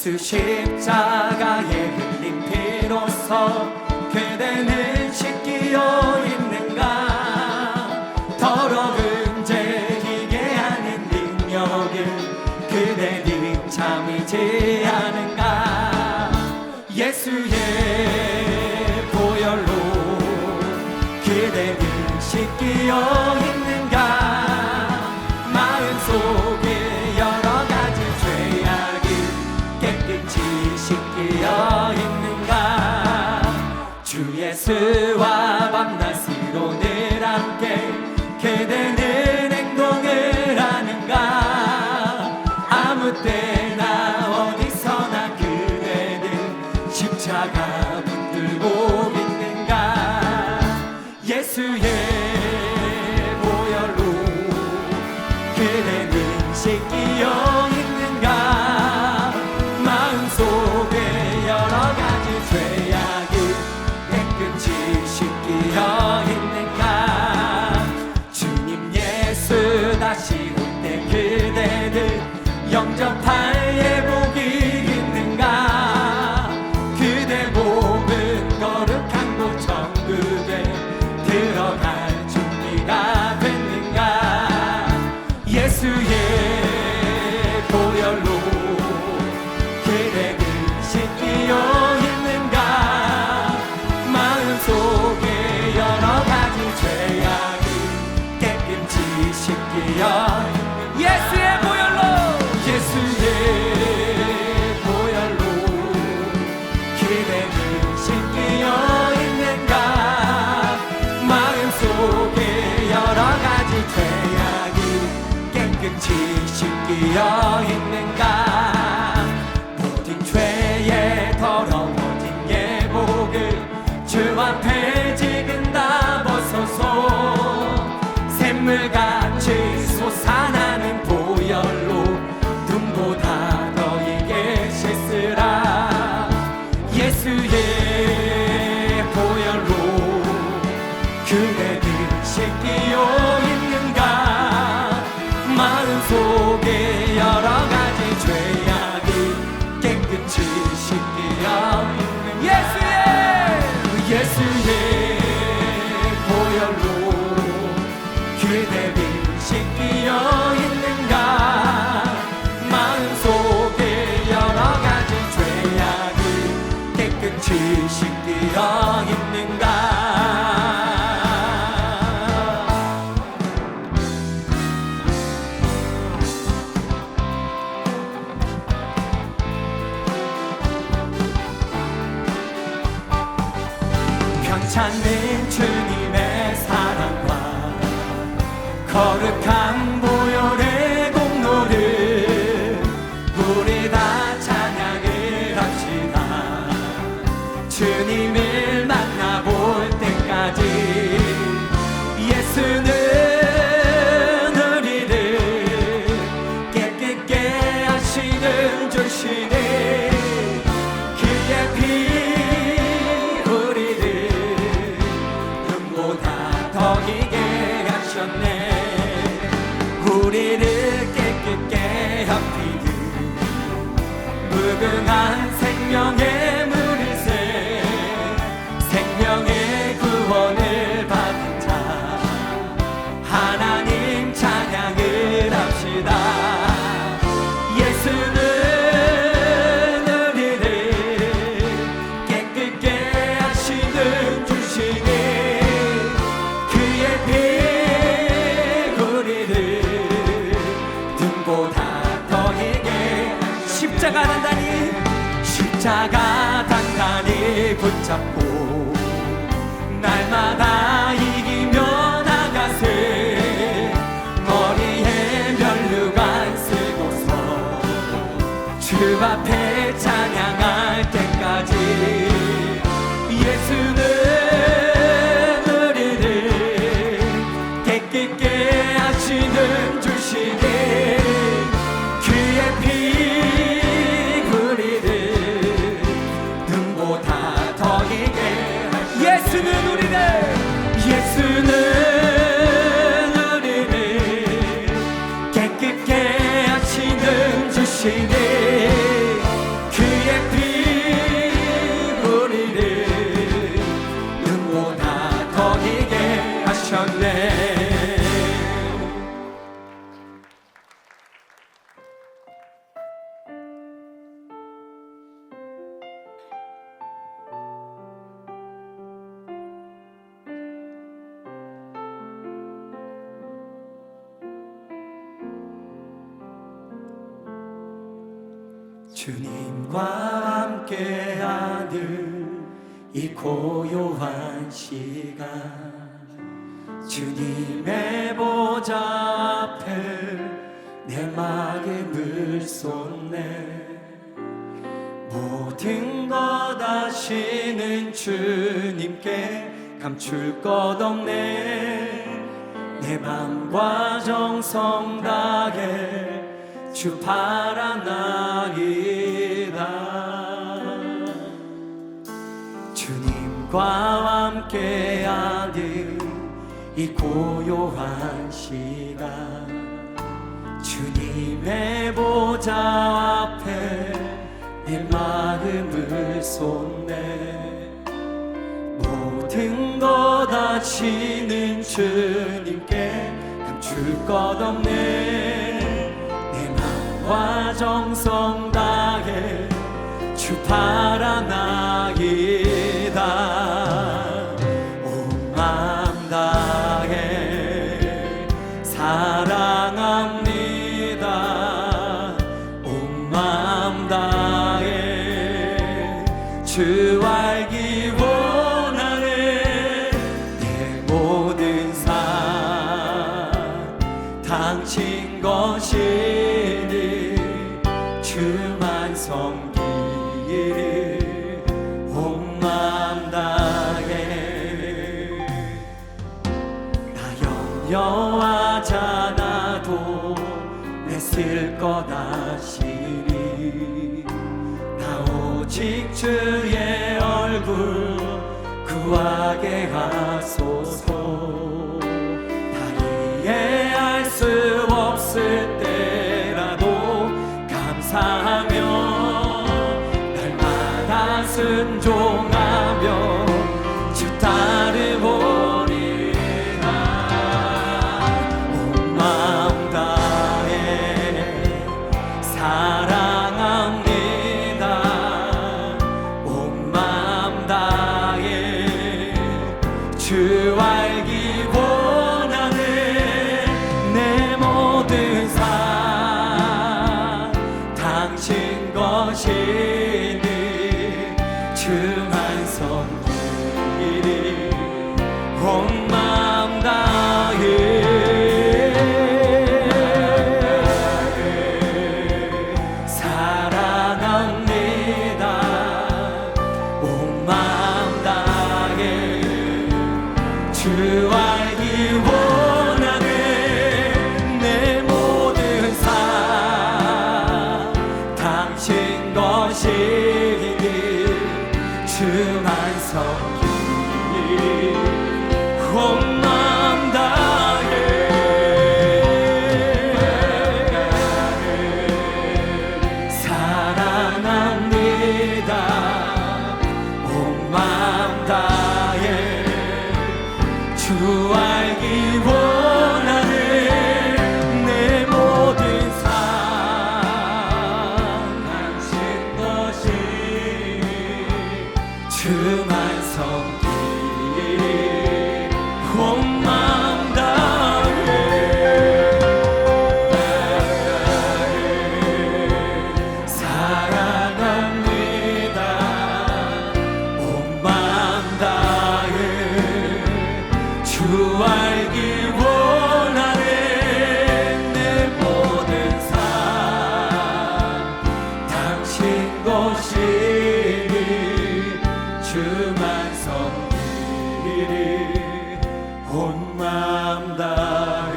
예수 십자가에 흘린 피로써 그대는 씻기어 있는가. 더러운 죄 희게 하는 능력을 그대는 참이지 않은가. 예수의 보혈로 그대는 씻기어 있는가. 마음속에 여러 가지 죄악이 깨끗이 씻기어 있는가. 주 예수와 밤낮으로 늘 함께 그대는 행동을 하는가. 아무 때나 어디서나 그대는 십자가 붙들고 있는가. 예수의 보혈로 그대는 씻기어 있는가. 마음속에 여러 가지 죄악이 깨끗이 씻기어 있는가. 주님 예수 다시 올 때 그대는 영접할 예복이 있는가. 그대 몸은 거룩한 곳 천국에 들어갈 준비가 됐는가. 예수의 보혈로 그대는 씻기어 있는가. 마음속에 여러 가지 죄악이 깨끗이 씻기어. 예수의 보혈로, 예수의 보혈로 그대는 씻기어 있는가. 마음속에 여러 가지 죄악이 깨끗이 씻기어 있는가. 모든 죄에 더러워진 예복을 주 앞에 지금 다 벗어서 샘물같이 솟아나는 보혈로 눈보다 더 이게 씻으라. 예수의 보혈로 그대는 씻기어 있는가. 마음속에 여러 가지 죄악이 깨끗이 씻기어 있는 예수의 보혈로 그대는 씻기어 있는가. 마음속에 여러 가지 죄악이 깨끗이 씻기어 있는가. 편찮는 주님의 사랑과 거룩한 보혈의 공로를 우리 다 찬양을 합시다. 주님을 만나볼 때까지 예수는 우리를 깨끗게 하시는 주시네. 그의 피 우리를 눈보다 더 이게 하셨네. 우리를 깨끗게 합히듯 무궁한 생명의 물이세. 생명의 구원을 받은 자 하나님 찬양을 합시다. 예수는 우리를 깨끗게 하시는 주시니 그의 피 우리를 등보다 더 이게 십자가 단단히, 십자가 단단히 붙잡고 날마다 이기며 나가세. 머리에 면류관 쓰고서 주 앞에 찬양할 때까지 예수는 우리를 깨끗게 하시는 주시니 그의 피 우리를 눈보다 더 이게 예수는 우리를 깨끗게 하시는 주시니 주님과 함께하는 이 고요한 시간, 주님의 보좌 앞에 내 마음을 쏟네. 모든 것 아시는 주님께 감출 것 없네. 내 맘과 정성 다해 주 바라나이다. 주님과 함께하는 이 고요한 시간, 주님의 보좌 앞에 내 마음을 쏟네. 모든 것 아시는 주님께 감출 것 없네. 와 정성 다해 주 바라나이다. 온 마음 다해 사랑합니다. 온 마음 다해 주 알기 원하네. 내 모든 삶 당신 것이니 주만 섬기리 온 마음 다해. 나 염려하잖아도 애쓸 것 아시니. 나 오직 주의 얼굴 구하게 하소서. 다 이해할 수 없을 때라도 감사하며 날마다 순종하며 주 따르오리라. 온 마음 다해 사랑합니다. 온 마음 다해 주 알기 원하네. 내 모든 삶 당신 것이니 주만 섬기리 온 마음 다해 사랑합니다. 온 마음 다해 주 알기 원하네. 내 모든 삶 당신 것이니 주만 섬기리 온 마음 다해 사랑합니다. 온 마음 다해 주 알기 원하네. 내 모든 삶 당신 것이니 주만 섬기리 온 마음 다해 사랑합니다. 온 마음 다해 주 알기 원하네. 내 모든 삶 당신 것이니 주만 섬기리 온 마음 다해.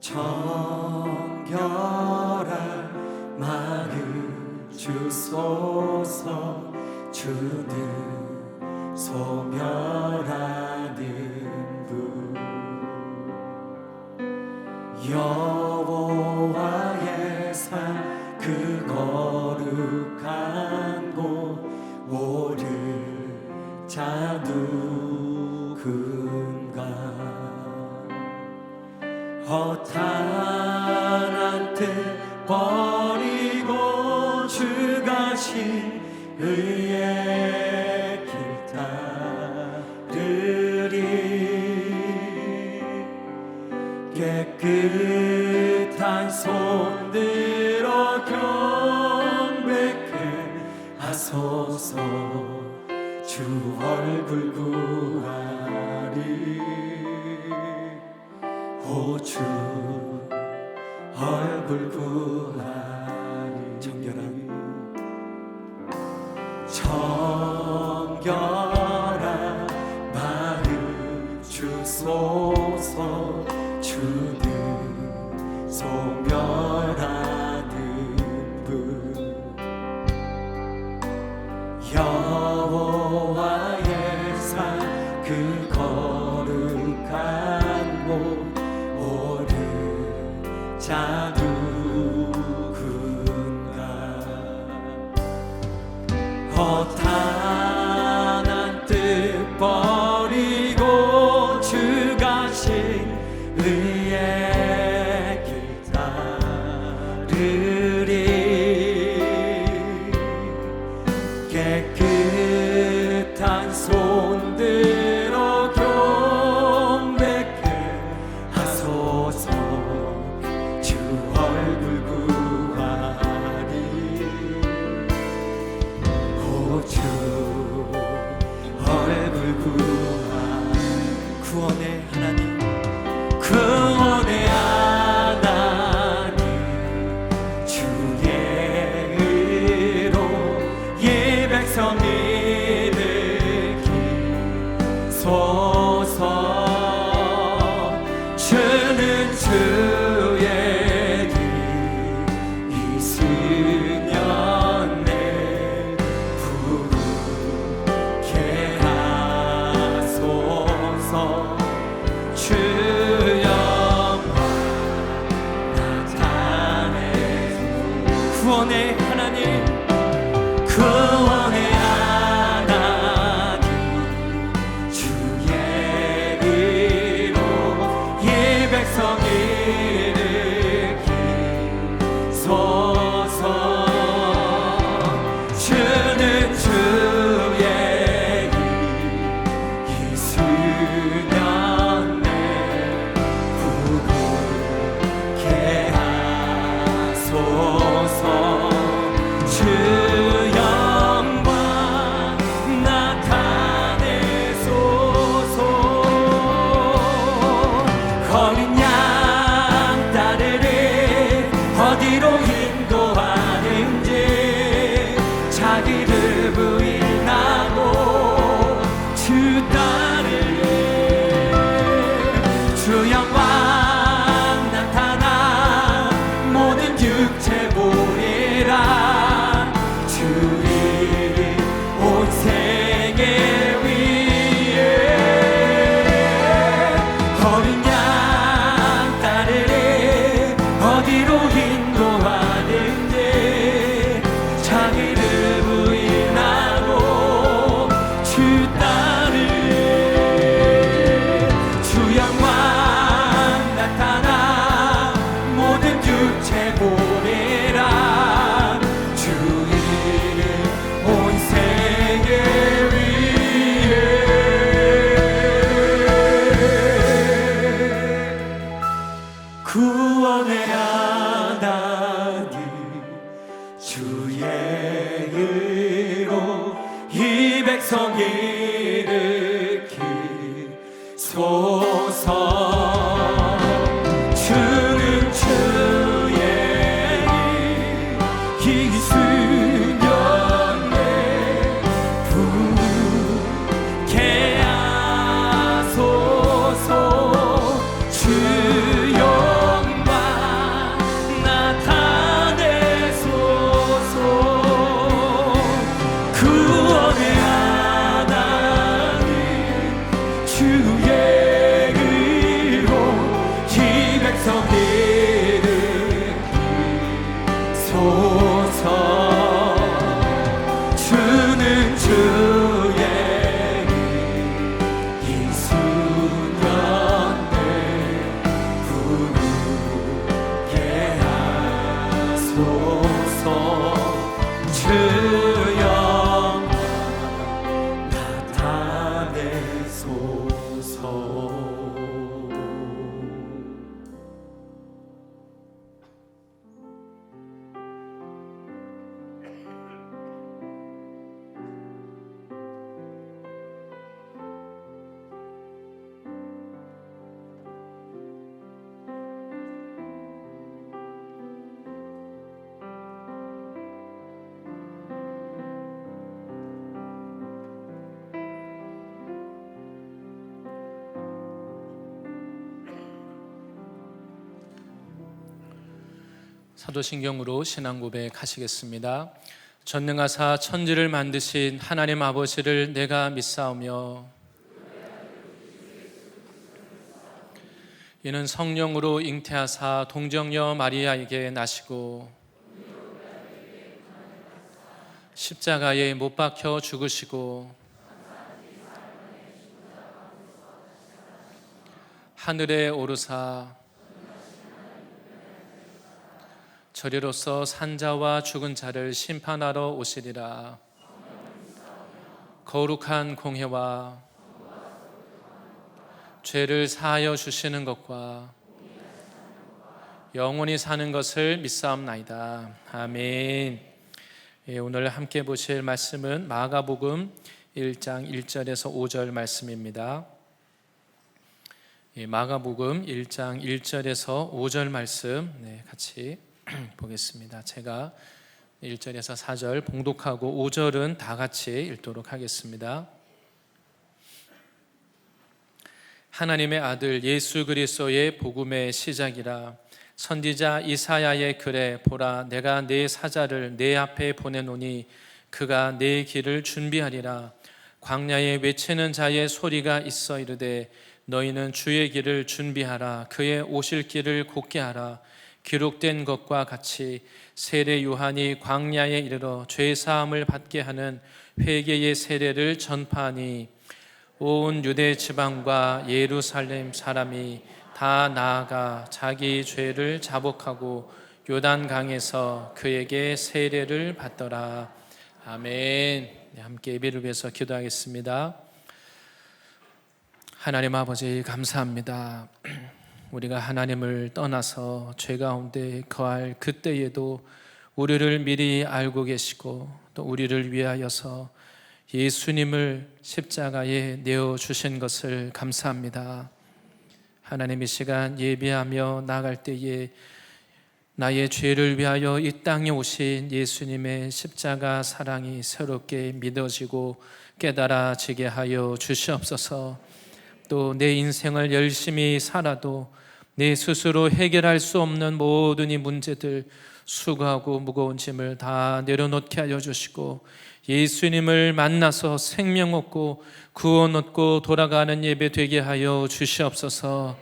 정결한 마음 주소서. 주는 소멸하는 분, 여호와의 산 그 거룩한 곳 오를 자 누군가. 허탄한 뜻 버리고 주 가신 의의 길 따르리. 깨끗한 손 들어 경배케 하소서. 주 얼굴 구하리. 오 주 얼굴 구하리. 정결한 마음 주소서. 주는 소멸하는 분, 여호와의 산 그 거룩한 곳 오를 자 누군가. 허탄한 뜻 버리고 주 가신 의의 길 따르리. 깨끗한 손 들어 경배케 하소서. 주 얼굴 구하리. 오 주 얼굴 구하리. 구원의 하나님, 구원의 하나님, 주의 의로 이 백성 일으키소서. 주는 주의 길 이스년 내 부르게 하소서. 주 영광 나타내. 구원의 하나님, 구원의 하나님, 주의 의로 이 백성 일으키소서. 주는 주의 일 이스년 내 부르게 하소서. 주 영광 나타내소서. 어린 양 따르리. 어디로 인도하는지 자기를 부인하고 주 따르리. 주 영광 나타나 모든 육체 보리라. 주 이름 온 세계 위에. 어린 양 따르리. 어디로 인도하는지 자기를 부인하고 주 따르리. 주 영광 나타나 모든 육체 보리라. 주 이름 온 세계 위에. 구원의 하나님, 주의 의로 이 백성 일으키소서. 주는 주의 일 이스년 내 부르게 하소서. 주 영광 사도신경으로 신앙 고백하시겠습니다. 전능하사 천지를 만드신 하나님 아버지를 내가 믿사오며 이는 성령으로 잉태하사 동정녀 마리아에게 나시고 십자가에 못 박혀 죽으시고 하늘에 오르사 저리로서 산자와 죽은 자를 심판하러 오시리라. 거룩한 공회와 죄를 사하여 주시는 것과 영원히 사는 것을 믿사옵나이다. 아멘. 오늘 함께 보실 말씀은 마가복음 1장 1절에서 5절 말씀입니다. 마가복음 1장 1절에서 5절 말씀 같이 보겠습니다. 제가 1절에서 4절 봉독하고 5절은 다 같이 읽도록 하겠습니다. 하나님의 아들 예수 그리스도의 복음의 시작이라. 선지자 이사야의 글에 보라, 내가 내 사자를 내 앞에 보내노니 그가 내 길을 준비하리라. 광야에 외치는 자의 소리가 있어 이르되 너희는 주의 길을 준비하라. 그의 오실 길을 곧게 하라. 기록된 것과 같이 세례 요한이 광야에 이르러 죄 사함을 받게 하는 회개의 세례를 전파하니 온 유대 지방과 예루살렘 사람이 다 나아가 자기 죄를 자복하고 요단강에서 그에게 세례를 받더라. 아멘. 함께 예배를 위해서 기도하겠습니다. 하나님 아버지 감사합니다. 우리가 하나님을 떠나서 죄 가운데 거할 그때에도 우리를 미리 알고 계시고 또 우리를 위하여서 예수님을 십자가에 내어주신 것을 감사합니다. 하나님, 이 시간 예배하며 나갈 때에 나의 죄를 위하여 이 땅에 오신 예수님의 십자가 사랑이 새롭게 믿어지고 깨달아지게 하여 주시옵소서. 또 내 인생을 열심히 살아도 내 스스로 해결할 수 없는 모든 이 문제들, 수고하고 무거운 짐을 다 내려놓게 하여 주시고 예수님을 만나서 생명 얻고 구원 얻고 돌아가는 예배 되게 하여 주시옵소서.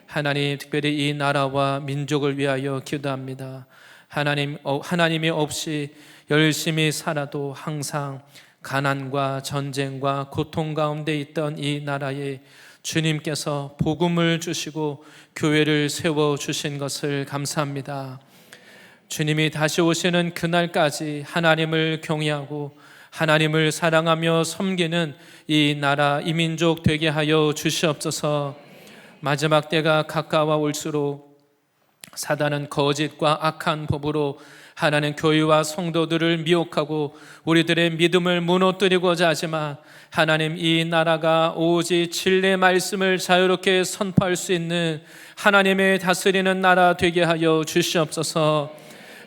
하나님, 특별히 이 나라와 민족을 위하여 기도합니다. 하나님이 없이 열심히 살아도 항상 가난과 전쟁과 고통 가운데 있던 이 나라에 주님께서 복음을 주시고 교회를 세워주신 것을 감사합니다. 주님이 다시 오시는 그날까지 하나님을 경외하고 하나님을 사랑하며 섬기는 이 나라, 이 민족 되게 하여 주시옵소서. 마지막 때가 가까워 올수록 사단은 거짓과 악한 법으로 하나님 교회와 성도들을 미혹하고 우리들의 믿음을 무너뜨리고자 하지만 하나님, 이 나라가 오직 진리의 말씀을 자유롭게 선포할 수 있는 하나님의 다스리는 나라 되게 하여 주시옵소서.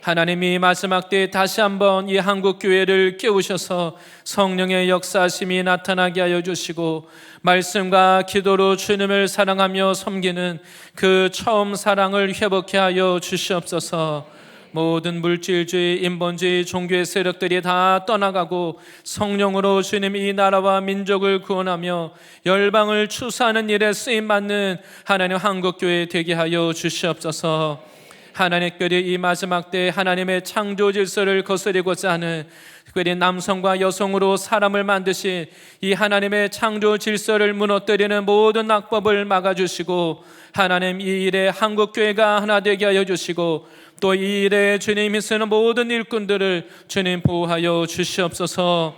하나님이 마지막 때에 다시 한번 이 한국 교회를 깨우셔서 성령의 역사심이 나타나게 하여 주시고 말씀과 기도로 주님을 사랑하며 섬기는 그 처음 사랑을 회복케 하여 주시옵소서. 모든 물질주의, 인본주의, 종교의 세력들이 다 떠나가고 성령으로 주님 이 나라와 민족을 구원하며 열방을 추수하는 일에 쓰임받는 하나님 한국교회 되게 하여 주시옵소서. 하나님, 특별히 이 마지막 때 하나님의 창조 질서를 거스리고자 하는 특별히 남성과 여성으로 사람을 만드신 이 하나님의 창조 질서를 무너뜨리는 모든 악법을 막아주시고 하나님, 이 일에 한국교회가 하나 되게 하여 주시고 또 이 일에 주님이 쓰는 모든 일꾼들을 주님 보호하여 주시옵소서.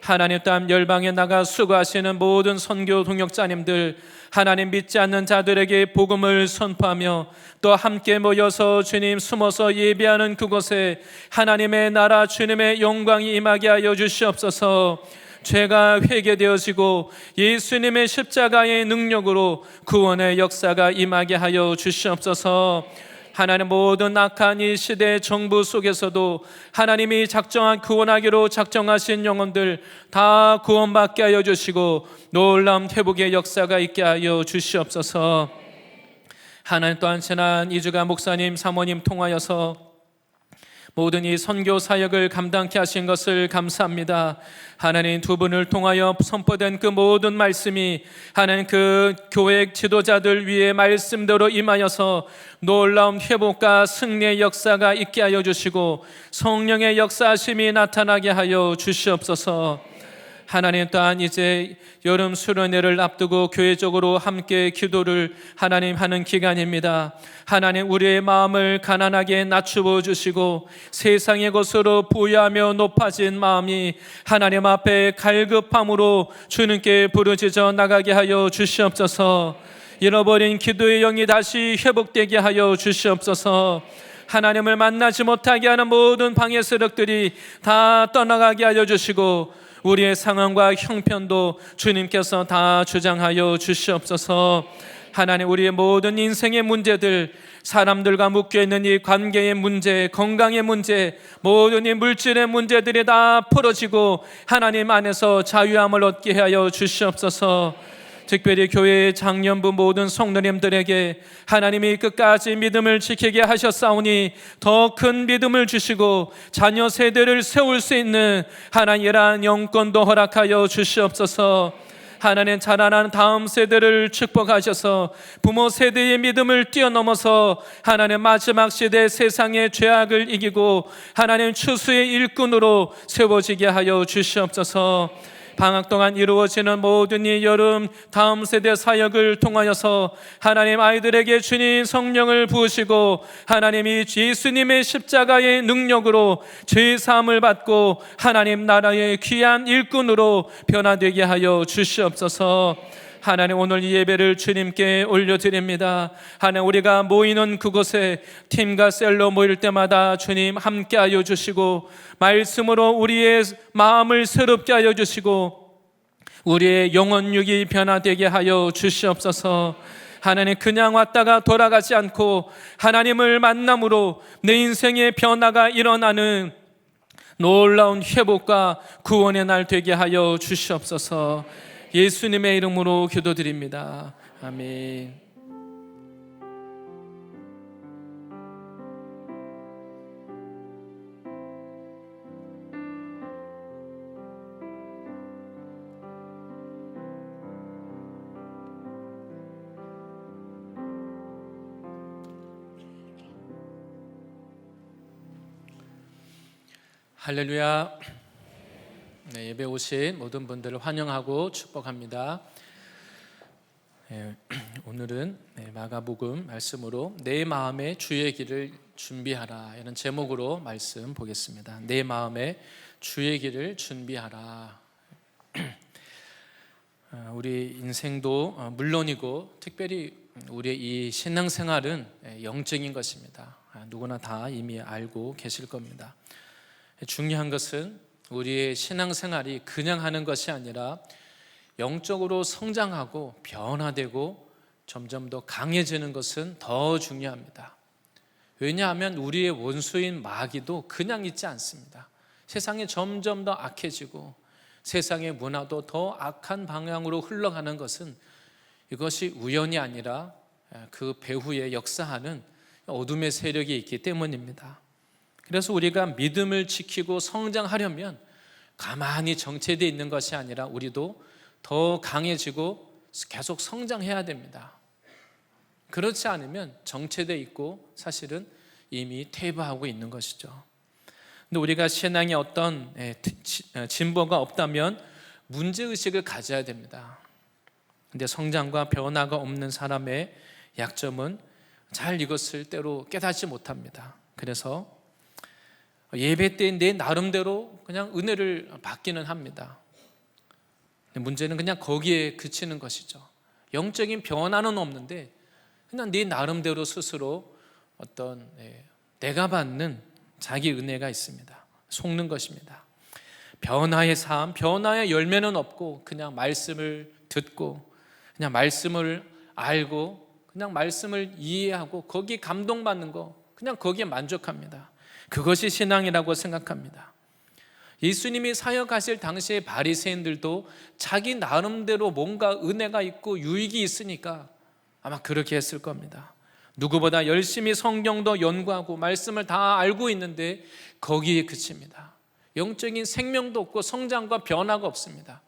하나님, 땀 열방에 나가 수고하시는 모든 선교 동역자님들, 하나님 믿지 않는 자들에게 복음을 선포하며 또 함께 모여서 주님 숨어서 예배하는 그곳에 하나님의 나라 주님의 영광이 임하게 하여 주시옵소서. 죄가 회개되어지고 예수님의 십자가의 능력으로 구원의 역사가 임하게 하여 주시옵소서. 하나님, 모든 악한 이 시대 정부 속에서도 하나님이 작정한 구원하기로 작정하신 영혼들 다 구원받게 하여 주시고 놀라운 회복의 역사가 있게 하여 주시옵소서. 하나님, 또한 지난 2주간 목사님, 사모님 통하여서 모든 이 선교 사역을 감당케 하신 것을 감사합니다. 하나님, 두 분을 통하여 선포된 그 모든 말씀이 하나님 그 교회 지도자들 위에 말씀대로 임하여서 놀라운 회복과 승리의 역사가 있게 하여 주시고 성령의 역사하심이 나타나게 하여 주시옵소서. 하나님, 또한 이제 여름 수련회를 앞두고 교회적으로 함께 기도를 하나님 하는 기간입니다. 하나님, 우리의 마음을 가난하게 낮추어 주시고 세상의 것으로 부유하며 높아진 마음이 하나님 앞에 갈급함으로 주님께 부르짖어 나가게 하여 주시옵소서. 잃어버린 기도의 영이 다시 회복되게 하여 주시옵소서. 하나님을 만나지 못하게 하는 모든 방해 세력들이 다 떠나가게 하여 주시고 우리의 상황과 형편도 주님께서 다 주장하여 주시옵소서. 하나님, 우리의 모든 인생의 문제들, 사람들과 묶여있는 이 관계의 문제, 건강의 문제, 모든 이 물질의 문제들이 다 풀어지고 하나님 안에서 자유함을 얻게 하여 주시옵소서. 특별히 교회의 장년부 모든 성도님들에게 하나님이 끝까지 믿음을 지키게 하셨사오니 더 큰 믿음을 주시고 자녀 세대를 세울 수 있는 하나님이란 영권도 허락하여 주시옵소서. 하나님, 자라난 다음 세대를 축복하셔서 부모 세대의 믿음을 뛰어넘어서 하나님 마지막 시대 세상의 죄악을 이기고 하나님 추수의 일꾼으로 세워지게 하여 주시옵소서. 방학 동안 이루어지는 모든 이 여름 다음 세대 사역을 통하여서 하나님 아이들에게 주님 성령을 부으시고 하나님이 예수님의 십자가의 능력으로 죄 사함을 받고 하나님 나라의 귀한 일꾼으로 변화되게 하여 주시옵소서. 하나님, 오늘 이 예배를 주님께 올려드립니다. 하나님, 우리가 모이는 그곳에 팀과 셀로 모일 때마다 주님 함께하여 주시고 말씀으로 우리의 마음을 새롭게 하여 주시고 우리의 영혼육이 변화되게 하여 주시옵소서. 하나님, 그냥 왔다가 돌아가지 않고 하나님을 만남으로 내 인생의 변화가 일어나는 놀라운 회복과 구원의 날 되게 하여 주시옵소서. 예수님의 이름으로 기도드립니다. 아멘. 할렐루야. 네, 예배 오신 모든 분들을 환영하고 축복합니다. 오늘은 마가복음 말씀으로 내 마음의 주의 길을 준비하라, 이런 제목으로 말씀 보겠습니다. 내 마음의 주의 길을 준비하라. 우리 인생도 물론이고 특별히 우리의 이 신앙생활은 영적인 것입니다. 누구나 다 이미 알고 계실 겁니다. 중요한 것은 우리의 신앙생활이 그냥 하는 것이 아니라 영적으로 성장하고 변화되고 점점 더 강해지는 것은 더 중요합니다. 왜냐하면 우리의 원수인 마귀도 그냥 있지 않습니다. 세상이 점점 더 악해지고 세상의 문화도 더 악한 방향으로 흘러가는 것은 이것이 우연이 아니라 그 배후에 역사하는 어둠의 세력이 있기 때문입니다. 그래서 우리가 믿음을 지키고 성장하려면 가만히 정체되어 있는 것이 아니라 우리도 더 강해지고 계속 성장해야 됩니다. 그렇지 않으면 정체되어 있고 사실은 이미 퇴보하고 있는 것이죠. 근데 우리가 신앙에 어떤 진보가 없다면 문제의식을 가져야 됩니다. 근데 성장과 변화가 없는 사람의 약점은 잘 이것을 때로 깨닫지 못합니다. 그래서 예배 때 내 나름대로 그냥 은혜를 받기는 합니다. 문제는 그냥 거기에 그치는 것이죠. 영적인 변화는 없는데 그냥 네 나름대로 스스로 어떤 내가 받는 자기 은혜가 있습니다. 속는 것입니다. 변화의 삶, 변화의 열매는 없고 그냥 말씀을 듣고 그냥 말씀을 알고 그냥 말씀을 이해하고 거기에 감동받는 거, 그냥 거기에 만족합니다. 그것이 신앙이라고 생각합니다. 예수님이 사역하실 당시의 바리새인들도 자기 나름대로 뭔가 은혜가 있고 유익이 있으니까 아마 그렇게 했을 겁니다. 누구보다 열심히 성경도 연구하고 말씀을 다 알고 있는데 거기에 그칩니다. 영적인 생명도 없고 성장과 변화가 없습니다.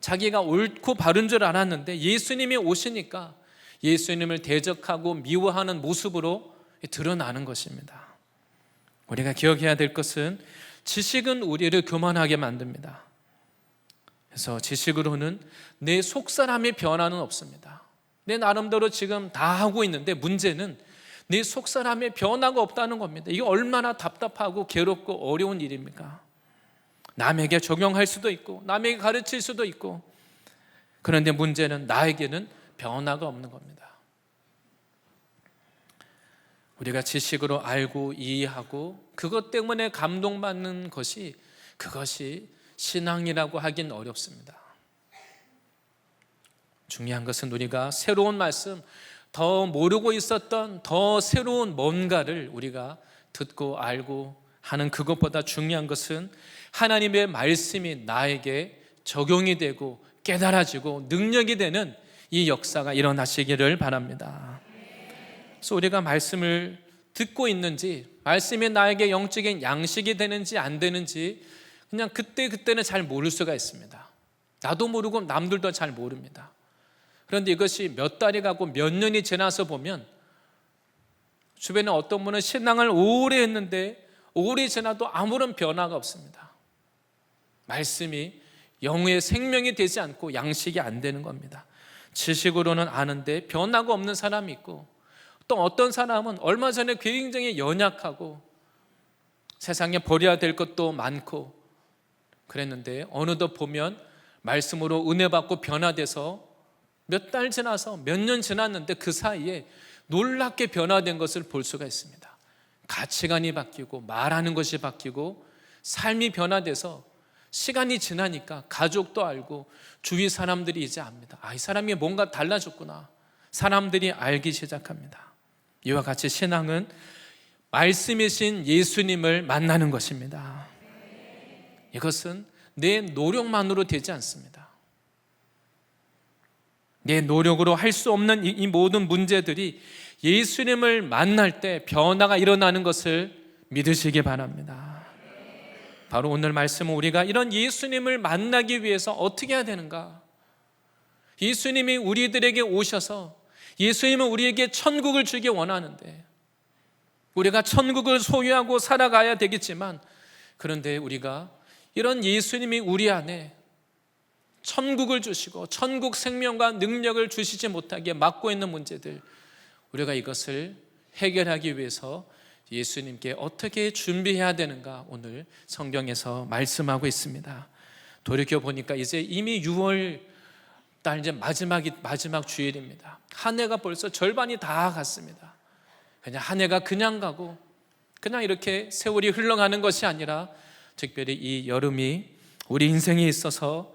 자기가 옳고 바른 줄 알았는데 예수님이 오시니까 예수님을 대적하고 미워하는 모습으로 드러나는 것입니다. 우리가 기억해야 될 것은 지식은 우리를 교만하게 만듭니다. 그래서 지식으로는 내 속사람의 변화는 없습니다. 내 나름대로 지금 다 하고 있는데 문제는 내 속사람의 변화가 없다는 겁니다. 이게 얼마나 답답하고 괴롭고 어려운 일입니까? 남에게 적용할 수도 있고 남에게 가르칠 수도 있고, 그런데 문제는 나에게는 변화가 없는 겁니다. 우리가 지식으로 알고 이해하고 그것 때문에 감동받는 것이, 그것이 신앙이라고 하긴 어렵습니다. 중요한 것은 우리가 새로운 말씀, 더 모르고 있었던 더 새로운 뭔가를 우리가 듣고 알고 하는 그것보다 중요한 것은 하나님의 말씀이 나에게 적용이 되고 깨달아지고 능력이 되는 이 역사가 일어나시기를 바랍니다. 그래서 우리가 말씀을 듣고 있는지, 말씀이 나에게 영적인 양식이 되는지 안 되는지 그냥 그때는 잘 모를 수가 있습니다. 나도 모르고 남들도 잘 모릅니다. 그런데 이것이 몇 달이 가고 몇 년이 지나서 보면 주변에 어떤 분은 신앙을 오래 했는데 오래 지나도 아무런 변화가 없습니다. 말씀이 영의 생명이 되지 않고 양식이 안 되는 겁니다. 지식으로는 아는데 변화가 없는 사람이 있고, 또 어떤 사람은 얼마 전에 굉장히 연약하고 세상에 버려야 될 것도 많고 그랬는데 어느덧 보면 말씀으로 은혜 받고 변화돼서 몇 달 지나서 몇 년 지났는데 그 사이에 놀랍게 변화된 것을 볼 수가 있습니다. 가치관이 바뀌고 말하는 것이 바뀌고 삶이 변화돼서 시간이 지나니까 가족도 알고 주위 사람들이 이제 압니다. 이 사람이 뭔가 달라졌구나. 사람들이 알기 시작합니다. 이와 같이 신앙은 말씀이신 예수님을 만나는 것입니다. 이것은 내 노력만으로 되지 않습니다. 내 노력으로 할 수 없는 이 모든 문제들이 예수님을 만날 때 변화가 일어나는 것을 믿으시기 바랍니다. 바로 오늘 말씀은 우리가 이런 예수님을 만나기 위해서 어떻게 해야 되는가? 예수님이 우리들에게 오셔서, 예수님은 우리에게 천국을 주기 원하는데 우리가 천국을 소유하고 살아가야 되겠지만, 그런데 우리가 이런 예수님이 우리 안에 천국을 주시고 천국 생명과 능력을 주시지 못하게 막고 있는 문제들, 우리가 이것을 해결하기 위해서 예수님께 어떻게 준비해야 되는가 오늘 성경에서 말씀하고 있습니다. 돌이켜보니까 이제 이미 6월 달 이제 마지막 주일입니다. 한 해가 벌써 절반이 다 갔습니다. 그냥 한 해가 그냥 가고 그냥 이렇게 세월이 흘러가는 것이 아니라 특별히 이 여름이 우리 인생에 있어서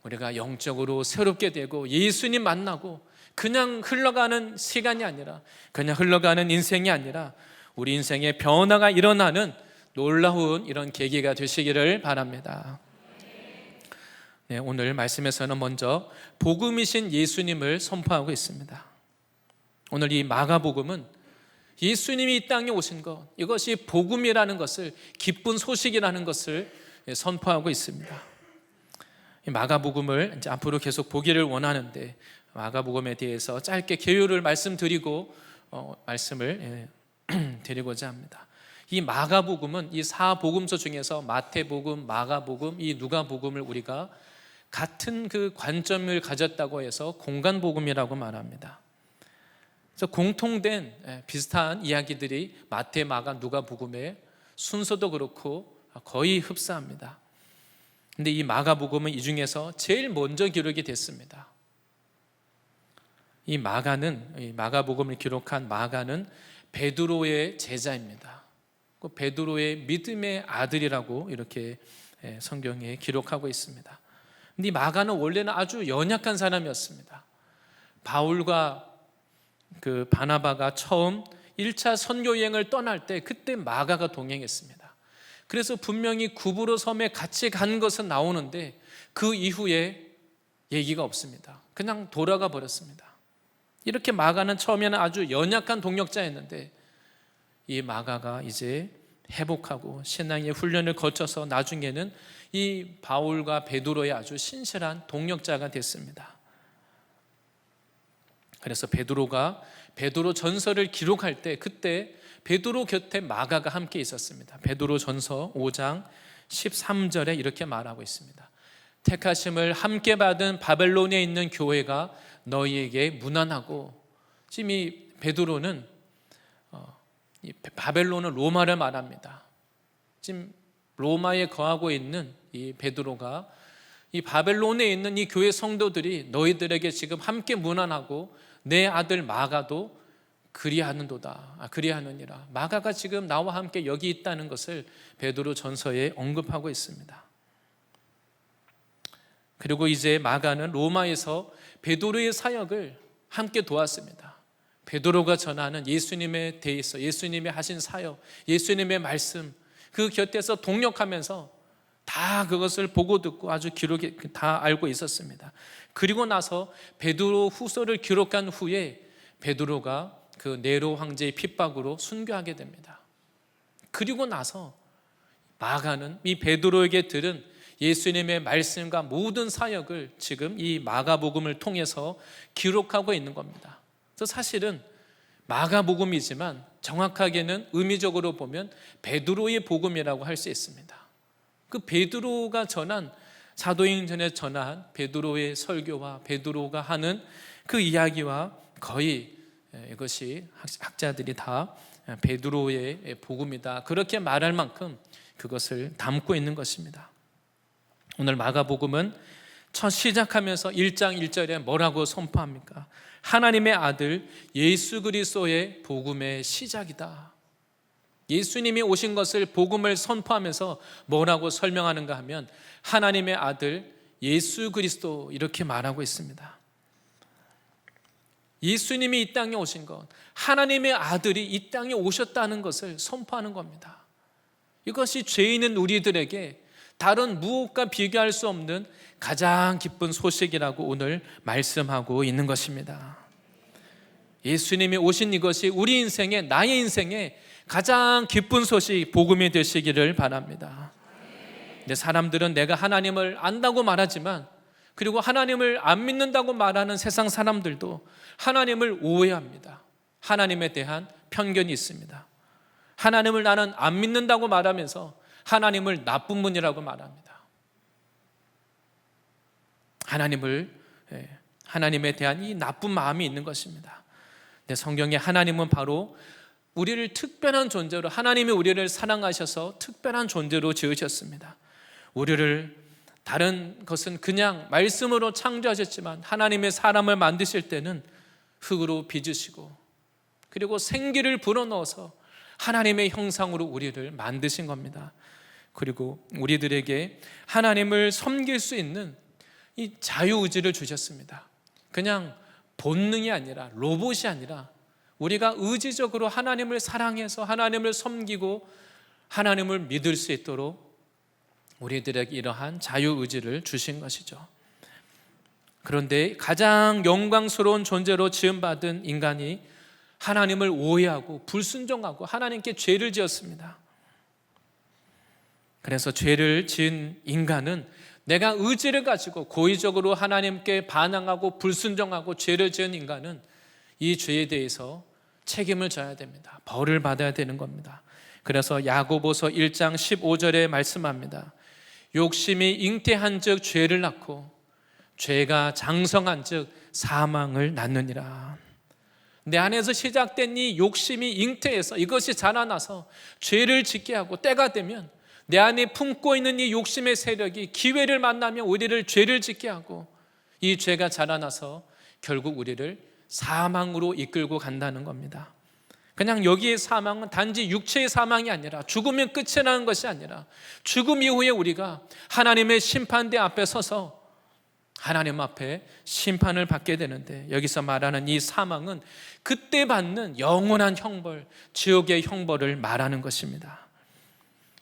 우리가 영적으로 새롭게 되고 예수님 만나고 그냥 흘러가는 시간이 아니라, 그냥 흘러가는 인생이 아니라 우리 인생에 변화가 일어나는 놀라운 이런 계기가 되시기를 바랍니다. 네, 오늘 말씀에서는 먼저 복음이신 예수님을 선포하고 있습니다. 오늘 이 마가복음은 예수님이 이 땅에 오신 것, 이것이 복음이라는 것을, 기쁜 소식이라는 것을 선포하고 있습니다. 이 마가복음을 이제 앞으로 계속 보기를 원하는데 마가복음에 대해서 짧게 개요를 말씀드리고 말씀을 드리고자 합니다. 이 마가복음은 이 4복음서 중에서 마태복음, 마가복음, 이 누가복음을 우리가 같은 그 관점을 가졌다고 해서 공간복음이라고 말합니다. 그래서 공통된 비슷한 이야기들이 마태, 마가, 누가복음의 순서도 그렇고 거의 흡사합니다. 근데 이 마가복음은 이 중에서 제일 먼저 기록이 됐습니다. 이 마가복음을 기록한 마가는 베드로의 제자입니다. 그 베드로의 믿음의 아들이라고 이렇게 성경에 기록하고 있습니다. 근데 이 마가는 원래는 아주 연약한 사람이었습니다. 바울과 그 바나바가 처음 1차 선교 여행을 떠날 때 그때 마가가 동행했습니다. 그래서 분명히 구브로 섬에 같이 간 것은 나오는데 그 이후에 얘기가 없습니다. 그냥 돌아가 버렸습니다. 이렇게 마가는 처음에는 아주 연약한 동력자였는데 이 마가가 이제 회복하고 신앙의 훈련을 거쳐서 나중에는 이 바울과 베드로의 아주 신실한 동력자가 됐습니다. 그래서 베드로가 베드로 전서를 기록할 때 그때 베드로 곁에 마가가 함께 있었습니다. 베드로 전서 5장 13절에 이렇게 말하고 있습니다. 택하심을 함께 받은 바벨론에 있는 교회가 너희에게 문안하고, 지금 이 베드로는 이 바벨론은 로마를 말합니다. 지금 로마에 거하고 있는 이 베드로가 이 바벨론에 있는 이 교회 성도들이 너희들에게 지금 함께 문안하고 내 아들 마가도 그리하느니라. 마가가 지금 나와 함께 여기 있다는 것을 베드로 전서에 언급하고 있습니다. 그리고 이제 마가는 로마에서 베드로의 사역을 함께 도왔습니다. 베드로가 전하는 예수님에 대해서 예수님이 하신 사역, 예수님의 말씀, 그 곁에서 동력하면서 다 그것을 보고 듣고 아주 기록이 다 알고 있었습니다. 그리고 나서 베드로 후서를 기록한 후에 베드로가 그 네로 황제의 핍박으로 순교하게 됩니다. 그리고 나서 마가는 이 베드로에게 들은 예수님의 말씀과 모든 사역을 지금 이 마가복음을 통해서 기록하고 있는 겁니다. 그래서 사실은 마가복음이지만 정확하게는 의미적으로 보면 베드로의 복음이라고 할 수 있습니다. 그 베드로가 전한, 사도행전에 전한 베드로의 설교와 베드로가 하는 그 이야기와 거의 이것이 학자들이 다 베드로의 복음이다, 그렇게 말할 만큼 그것을 담고 있는 것입니다. 오늘 마가복음은 첫 시작하면서 1장 1절에 뭐라고 선포합니까? 하나님의 아들 예수 그리스도의 복음의 시작이다. 예수님이 오신 것을 복음을 선포하면서 뭐라고 설명하는가 하면 하나님의 아들 예수 그리스도, 이렇게 말하고 있습니다. 예수님이 이 땅에 오신 것, 하나님의 아들이 이 땅에 오셨다는 것을 선포하는 겁니다. 이것이 죄 있는 우리들에게 다른 무엇과 비교할 수 없는 가장 기쁜 소식이라고 오늘 말씀하고 있는 것입니다. 예수님이 오신 이것이 우리 인생에, 나의 인생에 가장 기쁜 소식, 복음이 되시기를 바랍니다. 근데 사람들은 내가 하나님을 안다고 말하지만, 그리고 하나님을 안 믿는다고 말하는 세상 사람들도 하나님을 오해합니다. 하나님에 대한 편견이 있습니다. 하나님을 나는 안 믿는다고 말하면서 하나님을 나쁜 분이라고 말합니다. 하나님에 대한 이 나쁜 마음이 있는 것입니다. 근데 성경에 하나님은 바로 우리를 특별한 존재로, 하나님이 우리를 사랑하셔서 특별한 존재로 지으셨습니다. 우리를, 다른 것은 그냥 말씀으로 창조하셨지만 하나님의 사람을 만드실 때는 흙으로 빚으시고 그리고 생기를 불어넣어서 하나님의 형상으로 우리를 만드신 겁니다. 그리고 우리들에게 하나님을 섬길 수 있는 이 자유의지를 주셨습니다. 그냥 본능이 아니라, 로봇이 아니라 우리가 의지적으로 하나님을 사랑해서 하나님을 섬기고 하나님을 믿을 수 있도록 우리들에게 이러한 자유의지를 주신 것이죠. 그런데 가장 영광스러운 존재로 지음받은 인간이 하나님을 오해하고 불순종하고 하나님께 죄를 지었습니다. 그래서 죄를 지은 인간은 내가 의지를 가지고 고의적으로 하나님께 반항하고 불순종하고 죄를 지은 인간은 이 죄에 대해서 책임을 져야 됩니다. 벌을 받아야 되는 겁니다. 그래서 야고보서 1장 15절에 말씀합니다. 욕심이 잉태한 즉 죄를 낳고 죄가 장성한 즉 사망을 낳느니라. 내 안에서 시작된 이 욕심이 잉태해서 이것이 자라나서 죄를 짓게 하고, 때가 되면 내 안에 품고 있는 이 욕심의 세력이 기회를 만나면 우리를 죄를 짓게 하고, 이 죄가 자라나서 결국 우리를 사망으로 이끌고 간다는 겁니다. 그냥 여기의 사망은 단지 육체의 사망이 아니라, 죽으면 끝이라는 것이 아니라, 죽음 이후에 우리가 하나님의 심판대 앞에 서서 하나님 앞에 심판을 받게 되는데, 여기서 말하는 이 사망은 그때 받는 영원한 형벌, 지옥의 형벌을 말하는 것입니다.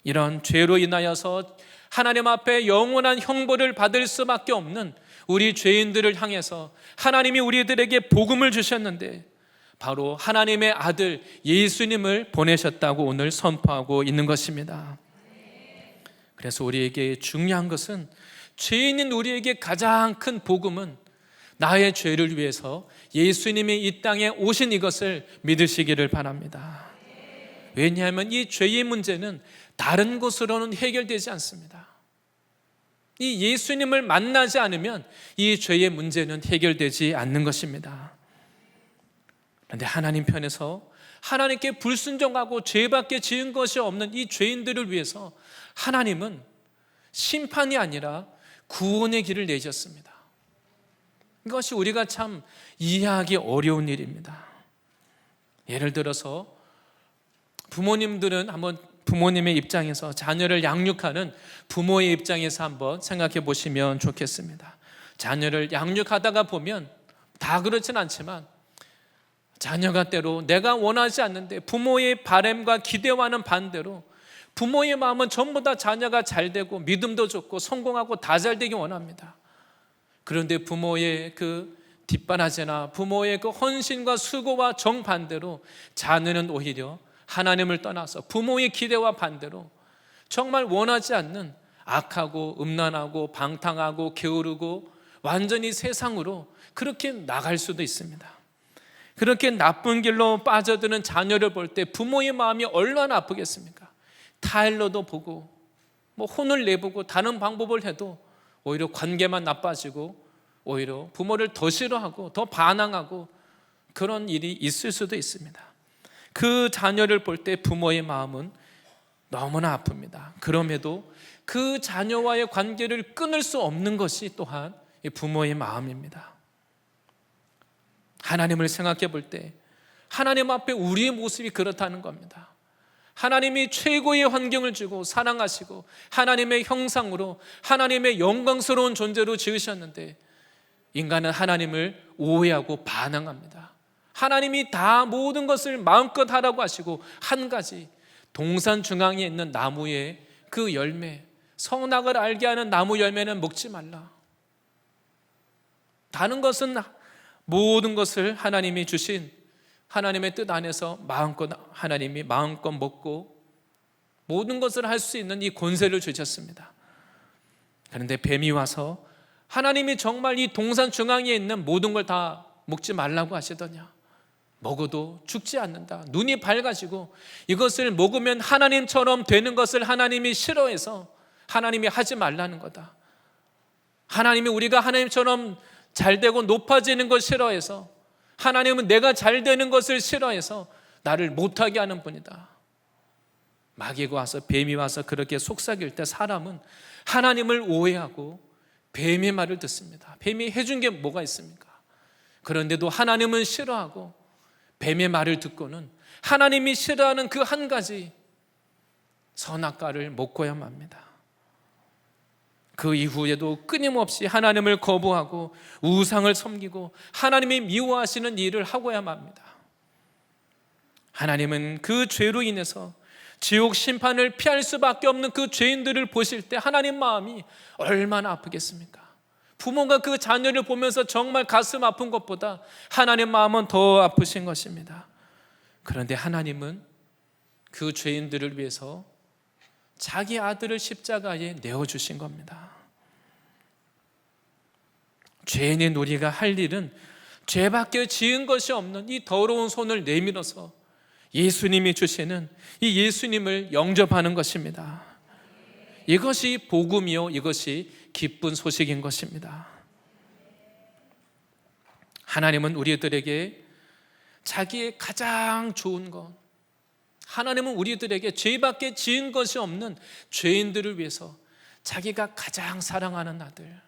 이런 죄로 인하여서 하나님 앞에 영원한 형벌을 받을 수밖에 없는 우리 죄인들을 향해서 하나님이 우리들에게 복음을 주셨는데 바로 하나님의 아들 예수님을 보내셨다고 오늘 선포하고 있는 것입니다. 그래서 우리에게 중요한 것은, 죄인인 우리에게 가장 큰 복음은 나의 죄를 위해서 예수님이 이 땅에 오신 이것을 믿으시기를 바랍니다. 왜냐하면 이 죄의 문제는 다른 것으로는 해결되지 않습니다. 이 예수님을 만나지 않으면 이 죄의 문제는 해결되지 않는 것입니다. 그런데 하나님 편에서 하나님께 불순종하고 죄밖에 지은 것이 없는 이 죄인들을 위해서 하나님은 심판이 아니라 구원의 길을 내셨습니다. 이것이 우리가 참 이해하기 어려운 일입니다. 예를 들어서 부모님들은 한번 부모님의 입장에서 자녀를 양육하는 부모의 입장에서 한번 생각해 보시면 좋겠습니다. 자녀를 양육하다가 보면 다 그렇진 않지만 자녀가 때로 내가 원하지 않는데 부모의 바람과 기대와는 반대로 부모의 마음은 전부 다 자녀가 잘 되고 믿음도 좋고 성공하고 다 잘 되기 원합니다. 그런데 부모의 그 뒷바라지나 부모의 그 헌신과 수고와 정반대로 자녀는 오히려 하나님을 떠나서 부모의 기대와 반대로 정말 원하지 않는 악하고 음란하고 방탕하고 게으르고 완전히 세상으로 그렇게 나갈 수도 있습니다. 그렇게 나쁜 길로 빠져드는 자녀를 볼 때 부모의 마음이 얼마나 아프겠습니까? 타일러도 보고 혼을 내보고 다른 방법을 해도 오히려 관계만 나빠지고 오히려 부모를 더 싫어하고 더 반항하고 그런 일이 있을 수도 있습니다. 그 자녀를 볼 때 부모의 마음은 너무나 아픕니다. 그럼에도 그 자녀와의 관계를 끊을 수 없는 것이 또한 부모의 마음입니다. 하나님을 생각해 볼 때 하나님 앞에 우리의 모습이 그렇다는 겁니다. 하나님이 최고의 환경을 주고 사랑하시고 하나님의 형상으로 하나님의 영광스러운 존재로 지으셨는데 인간은 하나님을 오해하고 반항합니다. 하나님이 다 모든 것을 마음껏 하라고 하시고 한 가지 동산 중앙에 있는 나무의 그 열매, 선악을 알게 하는 나무 열매는 먹지 말라. 다른 것은 모든 것을 하나님이 주신 하나님의 뜻 안에서 하나님이 마음껏 먹고 모든 것을 할 수 있는 이 권세를 주셨습니다. 그런데 뱀이 와서 하나님이 정말 이 동산 중앙에 있는 모든 걸 다 먹지 말라고 하시더냐? 먹어도 죽지 않는다. 눈이 밝아지고 이것을 먹으면 하나님처럼 되는 것을 하나님이 싫어해서 하나님이 하지 말라는 거다. 하나님이 우리가 하나님처럼 잘 되고 높아지는 걸 싫어해서, 하나님은 내가 잘 되는 것을 싫어해서 나를 못하게 하는 분이다. 마귀가 와서, 뱀이 와서 그렇게 속삭일 때 사람은 하나님을 오해하고 뱀의 말을 듣습니다. 뱀이 해준 게 뭐가 있습니까? 그런데도 하나님은 싫어하고 뱀의 말을 듣고는 하나님이 싫어하는 그 한 가지 선악과를 먹고야만 합니다. 그 이후에도 끊임없이 하나님을 거부하고 우상을 섬기고 하나님이 미워하시는 일을 하고야만 합니다. 하나님은 그 죄로 인해서 지옥 심판을 피할 수밖에 없는 그 죄인들을 보실 때 하나님 마음이 얼마나 아프겠습니까? 부모가 그 자녀를 보면서 정말 가슴 아픈 것보다 하나님 마음은 더 아프신 것입니다. 그런데 하나님은 그 죄인들을 위해서 자기 아들을 십자가에 내어주신 겁니다. 죄인인 우리가 할 일은 죄밖에 지은 것이 없는 이 더러운 손을 내밀어서 예수님이 주시는 이 예수님을 영접하는 것입니다. 이것이 복음이요, 이것이 기쁜 소식인 것입니다. 하나님은 우리들에게 자기의 가장 좋은 것, 하나님은 우리들에게 죄밖에 지은 것이 없는 죄인들을 위해서 자기가 가장 사랑하는 아들,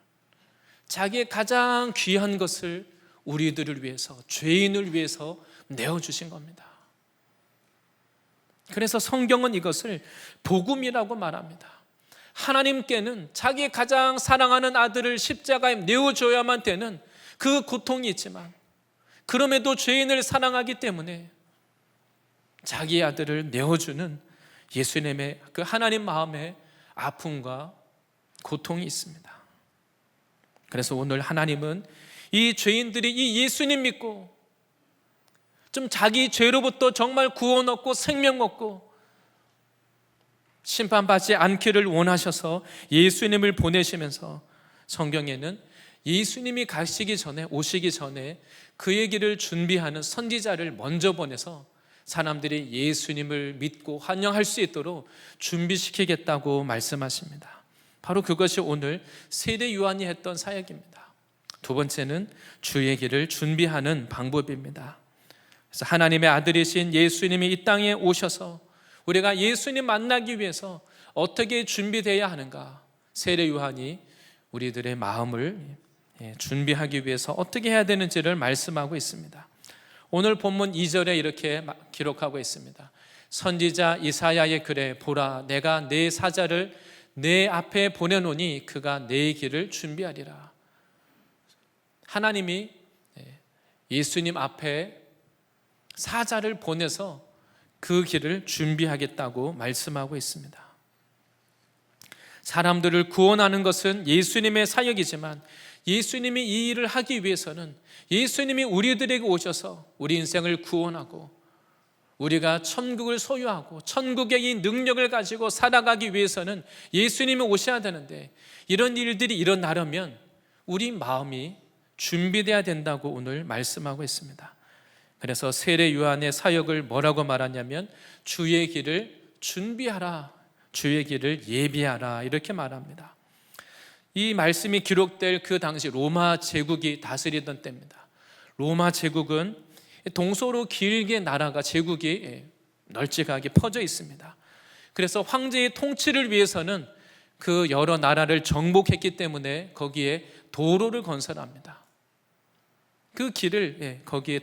자기의 가장 귀한 것을 우리들을 위해서, 죄인을 위해서 내어주신 겁니다. 그래서 성경은 이것을 복음이라고 말합니다. 하나님께는 자기 가장 사랑하는 아들을 십자가에 내어줘야만 되는 그 고통이 있지만, 그럼에도 죄인을 사랑하기 때문에 자기 아들을 내어주는 예수님의 그 하나님 마음의 아픔과 고통이 있습니다. 그래서 오늘 하나님은 이 죄인들이 이 예수님 믿고 좀 자기 죄로부터 정말 구원 얻고 생명 얻고 심판받지 않기를 원하셔서 예수님을 보내시면서 성경에는 예수님이 오시기 전에 그의 길을 준비하는 선지자를 먼저 보내서 사람들이 예수님을 믿고 환영할 수 있도록 준비시키겠다고 말씀하십니다. 바로 그것이 오늘 세례 요한이 했던 사역입니다. 두 번째는 주의 길을 준비하는 방법입니다. 그래서 하나님의 아들이신 예수님이 이 땅에 오셔서 우리가 예수님 만나기 위해서 어떻게 준비되어야 하는가, 세례 요한이 우리들의 마음을 준비하기 위해서 어떻게 해야 되는지를 말씀하고 있습니다. 오늘 본문 2절에 이렇게 기록하고 있습니다. 선지자 이사야의 글에 보라, 내가 내 사자를 내 앞에 보내노니 그가 내 길을 준비하리라. 하나님이 예수님 앞에 사자를 보내서 그 길을 준비하겠다고 말씀하고 있습니다. 사람들을 구원하는 것은 예수님의 사역이지만 예수님이 이 일을 하기 위해서는 예수님이 우리들에게 오셔서 우리 인생을 구원하고 우리가 천국을 소유하고 천국의 이 능력을 가지고 살아가기 위해서는 예수님이 오셔야 되는데, 이런 일들이 일어나려면 우리 마음이 준비되어야 된다고 오늘 말씀하고 있습니다. 그래서 세례 요한의 사역을 뭐라고 말하냐면 주의 길을 준비하라, 주의 길을 예비하라, 이렇게 말합니다. 이 말씀이 기록될 그 당시 로마 제국이 다스리던 때입니다. 로마 제국은 동서로 길게 나라가 제국이 널찍하게 퍼져 있습니다. 그래서 황제의 통치를 위해서는 그 여러 나라를 정복했기 때문에 거기에 도로를 건설합니다. 그 길을 거기에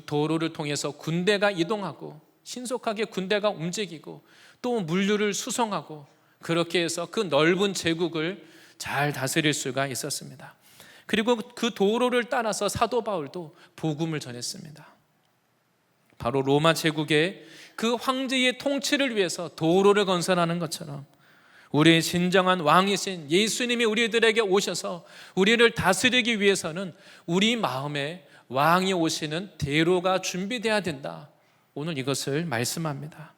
도로를 통해서 군대가 이동하고 신속하게 군대가 움직이고 또 물류를 수송하고 그렇게 해서 그 넓은 제국을 잘 다스릴 수가 있었습니다. 그리고 그 도로를 따라서 사도 바울도 복음을 전했습니다. 바로 로마 제국의 그 황제의 통치를 위해서 도로를 건설하는 것처럼 우리의 진정한 왕이신 예수님이 우리들에게 오셔서 우리를 다스리기 위해서는 우리 마음에 왕이 오시는 대로가 준비되어야 된다. 오늘 이것을 말씀합니다.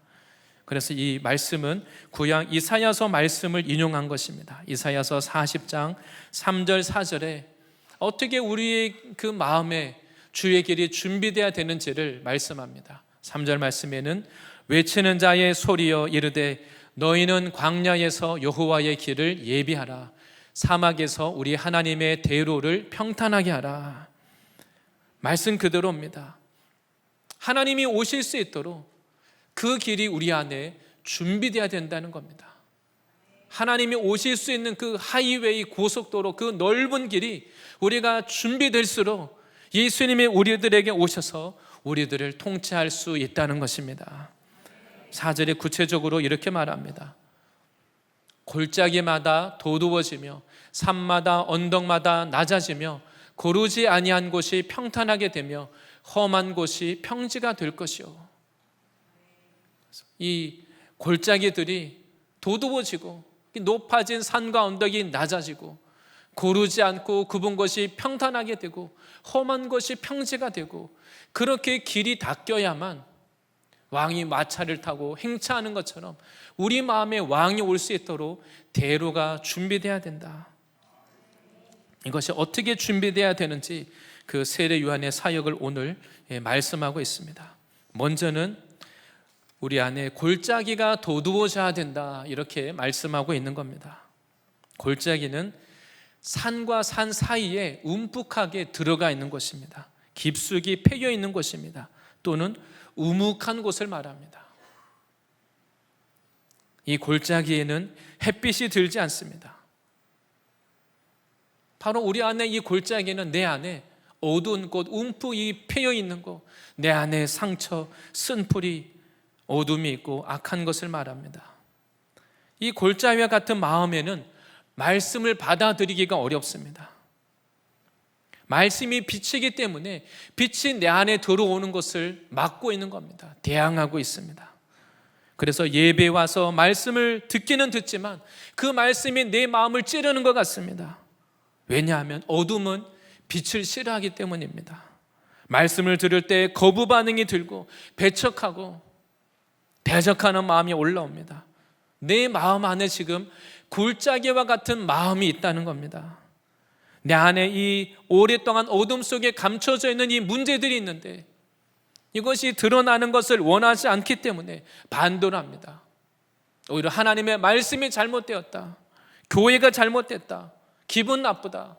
그래서 이 말씀은 구약 이사야서 말씀을 인용한 것입니다. 이사야서 40장 3절 4절에 어떻게 우리의 그 마음에 주의 길이 준비되어야 되는지를 말씀합니다. 3절 말씀에는 외치는 자의 소리여 이르되 너희는 광야에서 여호와의 길을 예비하라, 사막에서 우리 하나님의 대로를 평탄하게 하라. 말씀 그대로입니다. 하나님이 오실 수 있도록 그 길이 우리 안에 준비되어야 된다는 겁니다. 하나님이 오실 수 있는 그 하이웨이, 고속도로, 그 넓은 길이 우리가 준비될수록 예수님이 우리들에게 오셔서 우리들을 통치할 수 있다는 것입니다. 4절에 구체적으로 이렇게 말합니다. 골짜기마다 도두어지며 산마다 언덕마다 낮아지며 고르지 아니한 곳이 평탄하게 되며 험한 곳이 평지가 될 것이요. 이 골짜기들이 도두어지고 높아진 산과 언덕이 낮아지고 고르지 않고 굽은 것이 평탄하게 되고 험한 것이 평지가 되고, 그렇게 길이 닦여야만 왕이 마차를 타고 행차하는 것처럼 우리 마음에 왕이 올 수 있도록 대로가 준비되어야 된다. 이것이 어떻게 준비되어야 되는지 그 세례 요한의 사역을 오늘 말씀하고 있습니다. 먼저는 우리 안에 골짜기가 도두어져야 된다, 이렇게 말씀하고 있는 겁니다. 골짜기는 산과 산 사이에 움푹하게 들어가 있는 곳입니다. 깊숙이 패여 있는 곳입니다. 또는 우묵한 곳을 말합니다. 이 골짜기에는 햇빛이 들지 않습니다. 바로 우리 안에 이 골짜기는 내 안에 어두운 곳, 움푹이 패여 있는 곳, 내 안에 상처, 쓴풀이, 어둠이 있고 악한 것을 말합니다. 이 골짜기와 같은 마음에는 말씀을 받아들이기가 어렵습니다. 말씀이 빛이기 때문에 빛이 내 안에 들어오는 것을 막고 있는 겁니다. 대항하고 있습니다. 그래서 예배에 와서 말씀을 듣기는 듣지만 그 말씀이 내 마음을 찌르는 것 같습니다. 왜냐하면 어둠은 빛을 싫어하기 때문입니다. 말씀을 들을 때 거부 반응이 들고 배척하고 대적하는 마음이 올라옵니다. 내 마음 안에 지금 골짜기와 같은 마음이 있다는 겁니다. 내 안에 이 오랫동안 어둠 속에 감춰져 있는 이 문제들이 있는데 이것이 드러나는 것을 원하지 않기 때문에 반대를 합니다. 오히려 하나님의 말씀이 잘못되었다, 교회가 잘못됐다, 기분 나쁘다,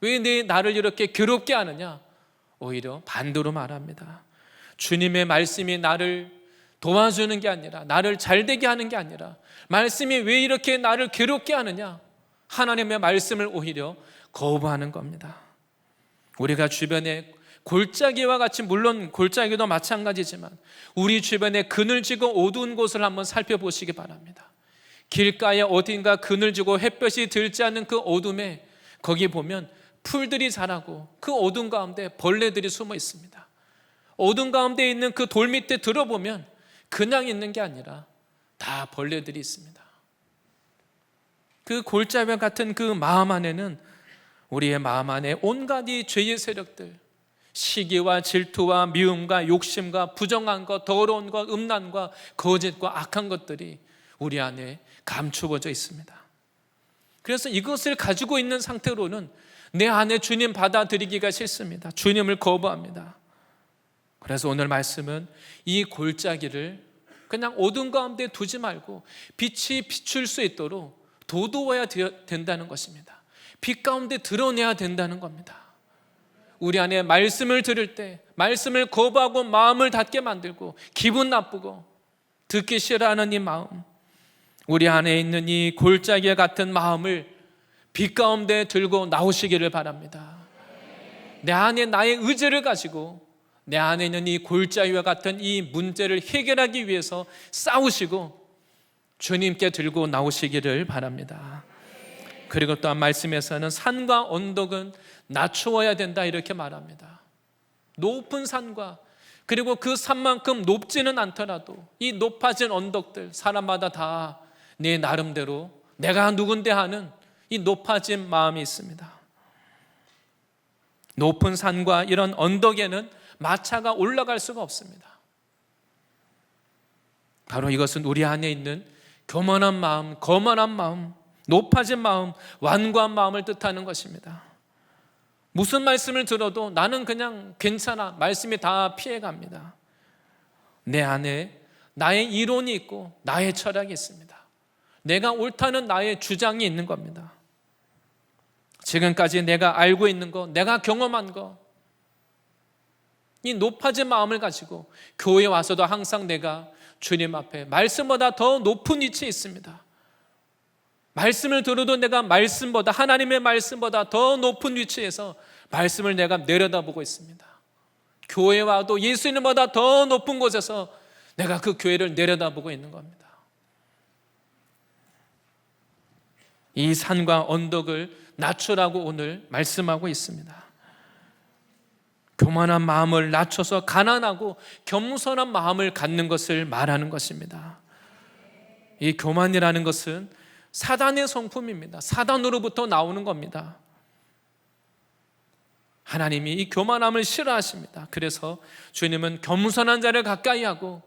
왜 나를 이렇게 괴롭게 하느냐, 오히려 반대로 말합니다. 주님의 말씀이 나를 도와주는 게 아니라, 나를 잘되게 하는 게 아니라, 말씀이 왜 이렇게 나를 괴롭게 하느냐, 하나님의 말씀을 오히려 거부하는 겁니다. 우리가 주변에 골짜기와 같이, 물론 골짜기도 마찬가지지만 우리 주변에 그늘지고 어두운 곳을 한번 살펴보시기 바랍니다. 길가에 어딘가 그늘지고 햇볕이 들지 않는 그 어둠에 거기 보면 풀들이 자라고 그 어둠 가운데 벌레들이 숨어 있습니다. 어둠 가운데 있는 그 돌 밑에 들어보면 그냥 있는 게 아니라 다 벌레들이 있습니다. 그 골짜기와 같은 그 마음 안에는, 우리의 마음 안에 온갖 이 죄의 세력들, 시기와 질투와 미움과 욕심과 부정한 것, 더러운 것, 음란과 거짓과 악한 것들이 우리 안에 감추어져 있습니다. 그래서 이것을 가지고 있는 상태로는 내 안에 주님 받아들이기가 싫습니다. 주님을 거부합니다. 그래서 오늘 말씀은 이 골짜기를 그냥 어둠 가운데 두지 말고 빛이 비출 수 있도록 도도해야 된다는 것입니다. 빛 가운데 드러내야 된다는 겁니다. 우리 안에 말씀을 들을 때 말씀을 거부하고 마음을 닫게 만들고 기분 나쁘고 듣기 싫어하는 이 마음, 우리 안에 있는 이 골짜기 같은 마음을 빛 가운데 들고 나오시기를 바랍니다. 내 안에 나의 의지를 가지고 내 안에 있는 이 골짜기와 같은 이 문제를 해결하기 위해서 싸우시고 주님께 들고 나오시기를 바랍니다. 그리고 또한 말씀에서는 산과 언덕은 낮추어야 된다 이렇게 말합니다. 높은 산과, 그리고 그 산만큼 높지는 않더라도 이 높아진 언덕들, 사람마다 다 내 나름대로 내가 누군데 하는 이 높아진 마음이 있습니다. 높은 산과 이런 언덕에는 마차가 올라갈 수가 없습니다. 바로 이것은 우리 안에 있는 교만한 마음, 거만한 마음, 높아진 마음, 완고한 마음을 뜻하는 것입니다. 무슨 말씀을 들어도 나는 그냥 괜찮아, 말씀이 다 피해갑니다. 내 안에 나의 이론이 있고 나의 철학이 있습니다. 내가 옳다는 나의 주장이 있는 겁니다. 지금까지 내가 알고 있는 것, 내가 경험한 것, 이 높아진 마음을 가지고 교회에 와서도 항상 내가 주님 앞에 말씀보다 더 높은 위치에 있습니다. 말씀을 들어도 내가 말씀보다, 하나님의 말씀보다 더 높은 위치에서 말씀을 내가 내려다보고 있습니다. 교회에 와도 예수님보다 더 높은 곳에서 내가 그 교회를 내려다보고 있는 겁니다. 이 산과 언덕을 낮추라고 오늘 말씀하고 있습니다. 교만한 마음을 낮춰서 가난하고 겸손한 마음을 갖는 것을 말하는 것입니다. 이 교만이라는 것은 사단의 성품입니다. 사단으로부터 나오는 겁니다. 하나님이 이 교만함을 싫어하십니다. 그래서 주님은 겸손한 자를 가까이 하고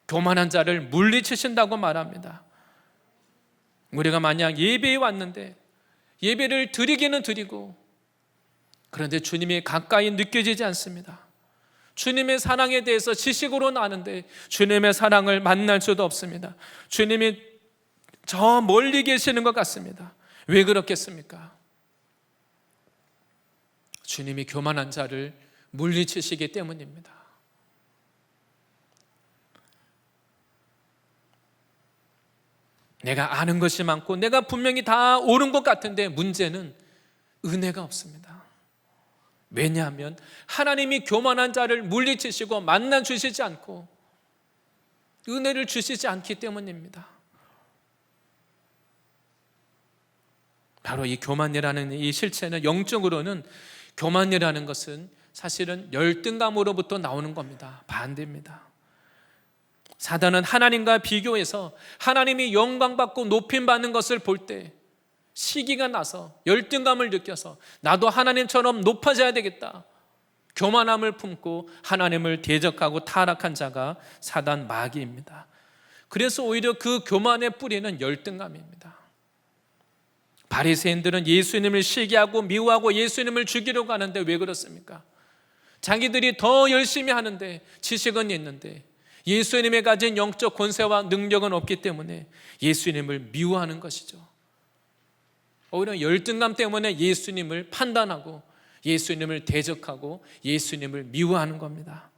교만한 자를 물리치신다고 말합니다. 우리가 만약 예배에 왔는데 예배를 드리기는 드리고, 그런데 주님이 가까이 느껴지지 않습니다. 주님의 사랑에 대해서 지식으로는 아는데 주님의 사랑을 만날 수도 없습니다. 주님이 저 멀리 계시는 것 같습니다. 왜 그렇겠습니까? 주님이 교만한 자를 물리치시기 때문입니다. 내가 아는 것이 많고 내가 분명히 다 옳은 것 같은데 문제는 은혜가 없습니다. 왜냐하면 하나님이 교만한 자를 물리치시고 만나 주시지 않고 은혜를 주시지 않기 때문입니다. 바로 이 교만이라는 이 실체는, 영적으로는 교만이라는 것은 사실은 열등감으로부터 나오는 겁니다. 반대입니다. 사단은 하나님과 비교해서 하나님이 영광받고 높임받는 것을 볼 때 시기가 나서 열등감을 느껴서 나도 하나님처럼 높아져야 되겠다, 교만함을 품고 하나님을 대적하고 타락한 자가 사단 마귀입니다. 그래서 오히려 그 교만의 뿌리는 열등감입니다. 바리새인들은 예수님을 시기하고 미워하고 예수님을 죽이려고 하는데 왜 그렇습니까? 자기들이 더 열심히 하는데, 지식은 있는데 예수님이 가진 영적 권세와 능력은 없기 때문에 예수님을 미워하는 것이죠. 오히려 열등감 때문에 예수님을 판단하고 예수님을 대적하고 예수님을 미워하는 겁니다.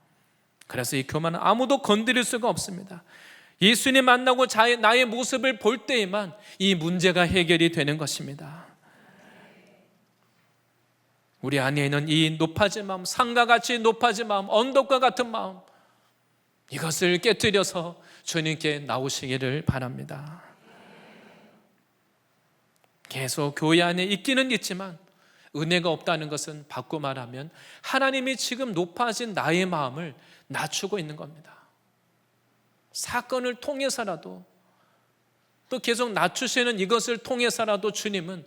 그래서 이 교만은 아무도 건드릴 수가 없습니다. 예수님 만나고 나의 모습을 볼 때에만 이 문제가 해결이 되는 것입니다. 우리 안에 있는 이 높아진 마음, 산과 같이 높아진 마음, 언덕과 같은 마음, 이것을 깨뜨려서 주님께 나오시기를 바랍니다. 계속 교회 안에 있기는 있지만 은혜가 없다는 것은 바꿔 말하면 하나님이 지금 높아진 나의 마음을 낮추고 있는 겁니다. 사건을 통해서라도, 또 계속 낮추시는 이것을 통해서라도 주님은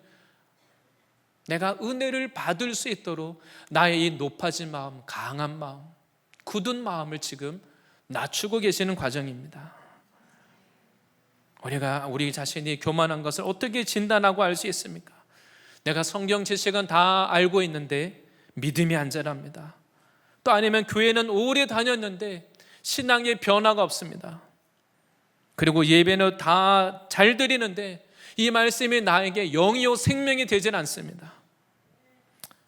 내가 은혜를 받을 수 있도록 나의 이 높아진 마음, 강한 마음, 굳은 마음을 지금 낮추고 계시는 과정입니다. 우리가 우리 자신이 교만한 것을 어떻게 진단하고 알 수 있습니까? 내가 성경 지식은 다 알고 있는데 믿음이 안 자랍니다. 또 아니면 교회는 오래 다녔는데 신앙의 변화가 없습니다. 그리고 예배는 다 잘 드리는데 이 말씀이 나에게 영이요 생명이 되질 않습니다.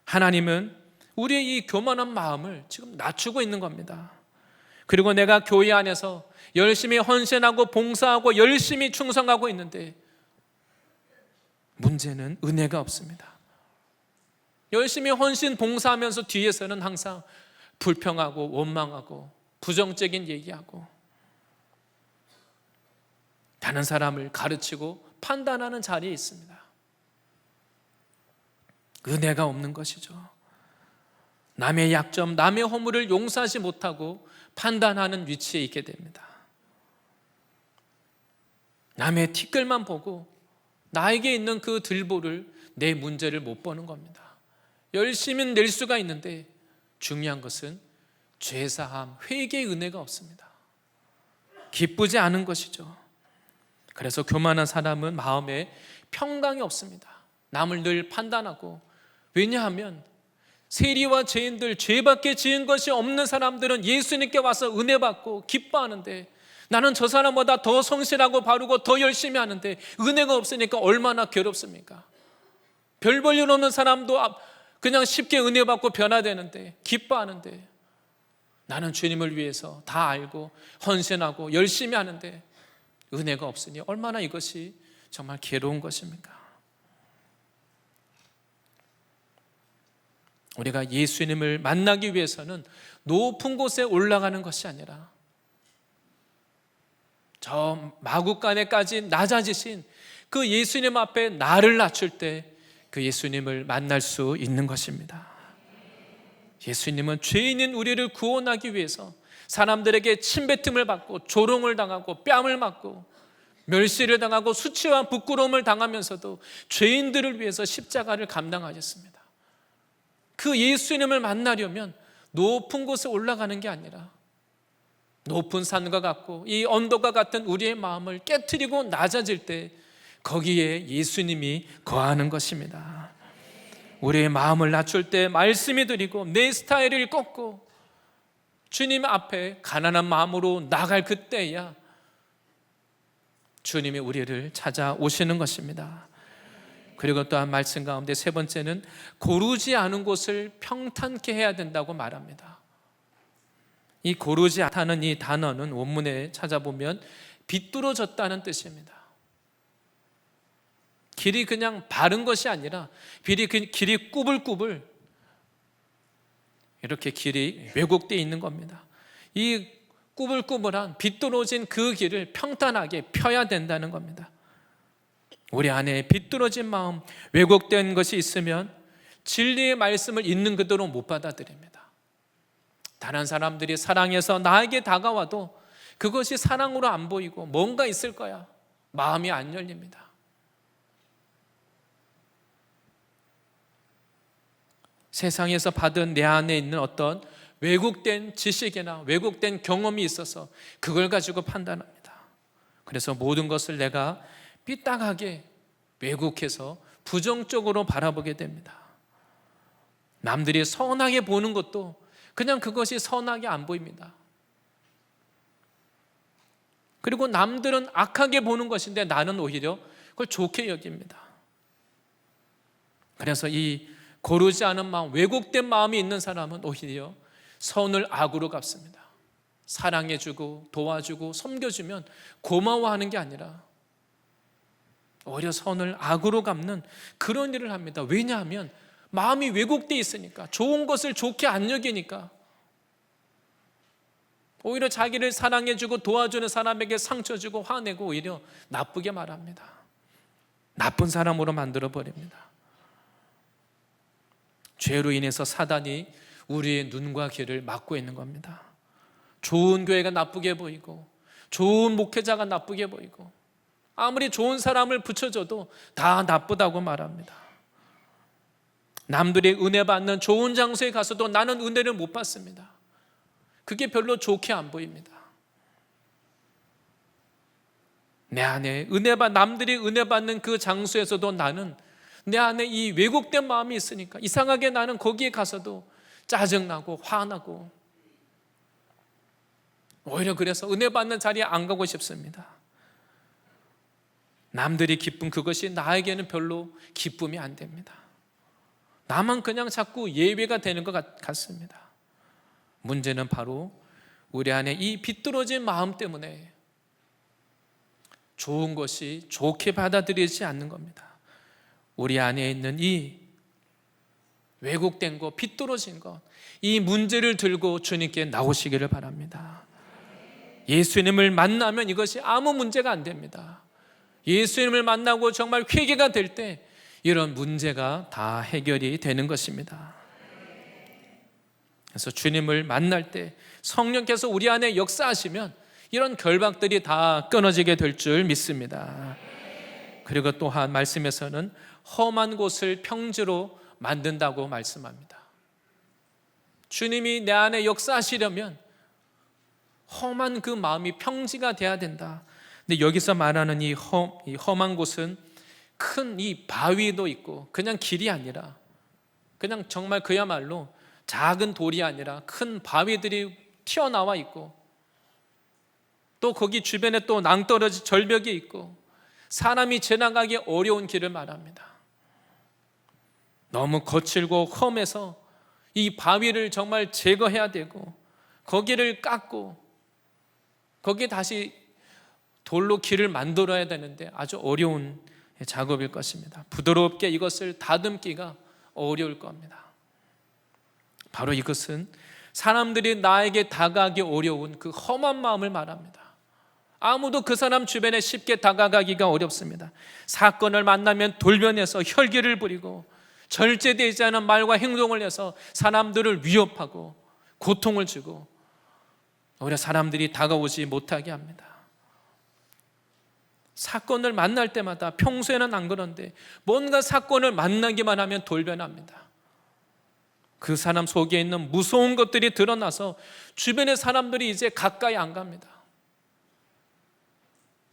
하나님은 우리의 이 교만한 마음을 지금 낮추고 있는 겁니다. 그리고 내가 교회 안에서 열심히 헌신하고 봉사하고 열심히 충성하고 있는데 문제는 은혜가 없습니다. 열심히 헌신 봉사하면서 뒤에서는 항상 불평하고 원망하고 부정적인 얘기하고 다른 사람을 가르치고 판단하는 자리에 있습니다. 은혜가 없는 것이죠. 남의 약점, 남의 허물을 용서하지 못하고 판단하는 위치에 있게 됩니다. 남의 티끌만 보고 나에게 있는 그 들보를, 내 문제를 못 보는 겁니다. 열심히 낼 수가 있는데 중요한 것은 죄사함, 회개의 은혜가 없습니다. 기쁘지 않은 것이죠. 그래서 교만한 사람은 마음에 평강이 없습니다. 남을 늘 판단하고, 왜냐하면 세리와 죄인들, 죄밖에 지은 것이 없는 사람들은 예수님께 와서 은혜 받고 기뻐하는데, 나는 저 사람보다 더 성실하고 바르고 더 열심히 하는데 은혜가 없으니까 얼마나 괴롭습니까? 별 볼 일 없는 사람도 그냥 쉽게 은혜 받고 변화되는데, 기뻐하는데, 나는 주님을 위해서 다 알고 헌신하고 열심히 하는데 은혜가 없으니 얼마나 이것이 정말 괴로운 것입니까? 우리가 예수님을 만나기 위해서는 높은 곳에 올라가는 것이 아니라 저 마구간에까지 낮아지신 그 예수님 앞에 나를 낮출 때 그 예수님을 만날 수 있는 것입니다. 예수님은 죄인인 우리를 구원하기 위해서 사람들에게 침뱉음을 받고 조롱을 당하고 뺨을 맞고 멸시를 당하고 수치와 부끄러움을 당하면서도 죄인들을 위해서 십자가를 감당하셨습니다. 그 예수님을 만나려면 높은 곳에 올라가는 게 아니라 높은 산과 같고 이 언덕과 같은 우리의 마음을 깨트리고 낮아질 때 거기에 예수님이 거하는 것입니다. 우리의 마음을 낮출 때 말씀이 드리고 내 스타일을 꺾고 주님 앞에 가난한 마음으로 나갈 그때야 주님이 우리를 찾아오시는 것입니다. 그리고 또한 말씀 가운데 세 번째는 고르지 않은 곳을 평탄케 해야 된다고 말합니다. 이 고르지 않다는 이 단어는 원문에 찾아보면 비뚤어졌다는 뜻입니다. 길이 그냥 바른 것이 아니라 길이 꾸불꾸불 이렇게 길이 왜곡되어 있는 겁니다. 이 꾸불꾸불한 비뚤어진 그 길을 평탄하게 펴야 된다는 겁니다. 우리 안에 비뚤어진 마음, 왜곡된 것이 있으면 진리의 말씀을 있는 그대로 못 받아들입니다. 다른 사람들이 사랑해서 나에게 다가와도 그것이 사랑으로 안 보이고 뭔가 있을 거야. 마음이 안 열립니다. 세상에서 받은 내 안에 있는 어떤 왜곡된 지식이나 왜곡된 경험이 있어서 그걸 가지고 판단합니다. 그래서 모든 것을 내가 삐딱하게 왜곡해서 부정적으로 바라보게 됩니다. 남들이 선하게 보는 것도 그냥 그것이 선하게 안 보입니다. 그리고 남들은 악하게 보는 것인데 나는 오히려 그걸 좋게 여깁니다. 그래서 이 고르지 않은 마음, 왜곡된 마음이 있는 사람은 오히려 선을 악으로 갚습니다. 사랑해주고 도와주고 섬겨주면 고마워하는 게 아니라 오히려 선을 악으로 갚는 그런 일을 합니다. 왜냐하면 마음이 왜곡되어 있으니까, 좋은 것을 좋게 안 여기니까 오히려 자기를 사랑해주고 도와주는 사람에게 상처 주고 화내고 오히려 나쁘게 말합니다. 나쁜 사람으로 만들어버립니다. 죄로 인해서 사단이 우리의 눈과 귀를 막고 있는 겁니다. 좋은 교회가 나쁘게 보이고 좋은 목회자가 나쁘게 보이고 아무리 좋은 사람을 붙여줘도 다 나쁘다고 말합니다. 남들이 은혜 받는 좋은 장소에 가서도 나는 은혜를 못 받습니다. 그게 별로 좋게 안 보입니다. 내 안에 남들이 은혜 받는 그 장소에서도 나는 내 안에 이 왜곡된 마음이 있으니까 이상하게 나는 거기에 가서도 짜증나고 화나고 오히려 그래서 은혜 받는 자리에 안 가고 싶습니다. 남들이 기쁜 그것이 나에게는 별로 기쁨이 안 됩니다. 나만 그냥 자꾸 예외가 되는 것 같습니다. 문제는 바로 우리 안에 이 비뚤어진 마음 때문에 좋은 것이 좋게 받아들이지 않는 겁니다. 우리 안에 있는 이 왜곡된 것, 비뚤어진 것, 이 문제를 들고 주님께 나오시기를 바랍니다. 예수님을 만나면 이것이 아무 문제가 안 됩니다. 예수님을 만나고 정말 회개가 될 때 이런 문제가 다 해결이 되는 것입니다. 그래서 주님을 만날 때 성령께서 우리 안에 역사하시면 이런 결박들이 다 끊어지게 될 줄 믿습니다. 그리고 또한 말씀에서는 험한 곳을 평지로 만든다고 말씀합니다. 주님이 내 안에 역사하시려면 험한 그 마음이 평지가 돼야 된다. 근데 여기서 말하는 이 험한 곳은 큰 이 바위도 있고 그냥 길이 아니라 그냥 정말 그야말로 작은 돌이 아니라 큰 바위들이 튀어나와 있고 또 거기 주변에 또 낭떠러지 절벽이 있고 사람이 지나가기 어려운 길을 말합니다. 너무 거칠고 험해서 이 바위를 정말 제거해야 되고 거기를 깎고 거기에 다시 돌로 길을 만들어야 되는데 아주 어려운 작업일 것입니다. 부드럽게 이것을 다듬기가 어려울 겁니다. 바로 이것은 사람들이 나에게 다가가기 어려운 그 험한 마음을 말합니다. 아무도 그 사람 주변에 쉽게 다가가기가 어렵습니다. 사건을 만나면 돌변해서 혈기를 부리고 절제되지 않은 말과 행동을 해서 사람들을 위협하고 고통을 주고 오히려 사람들이 다가오지 못하게 합니다. 사건을 만날 때마다 평소에는 안 그런데 뭔가 사건을 만나기만 하면 돌변합니다. 그 사람 속에 있는 무서운 것들이 드러나서 주변의 사람들이 이제 가까이 안 갑니다.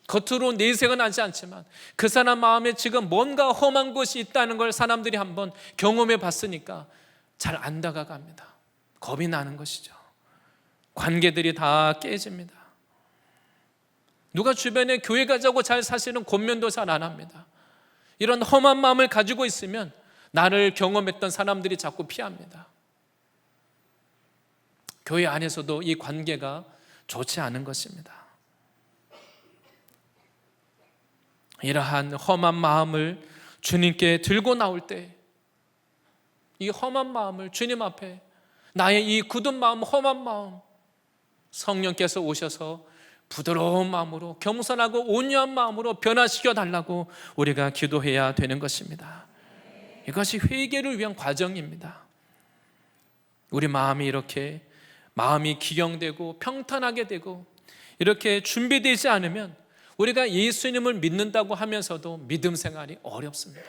겉으로 내색은 하지 않지만 그 사람 마음에 지금 뭔가 험한 것이 있다는 걸 사람들이 한번 경험해 봤으니까 잘 안 다가갑니다. 겁이 나는 것이죠. 관계들이 다 깨집니다. 누가 주변에 교회 가자고 잘 사실은 권면도 잘 안 합니다. 이런 험한 마음을 가지고 있으면 나를 경험했던 사람들이 자꾸 피합니다. 교회 안에서도 이 관계가 좋지 않은 것입니다. 이러한 험한 마음을 주님께 들고 나올 때 이 험한 마음을 주님 앞에 나의 이 굳은 마음, 험한 마음 성령께서 오셔서 부드러운 마음으로 겸손하고 온유한 마음으로 변화시켜 달라고 우리가 기도해야 되는 것입니다. 이것이 회개를 위한 과정입니다. 우리 마음이 이렇게 마음이 기경되고 평탄하게 되고 이렇게 준비되지 않으면 우리가 예수님을 믿는다고 하면서도 믿음 생활이 어렵습니다.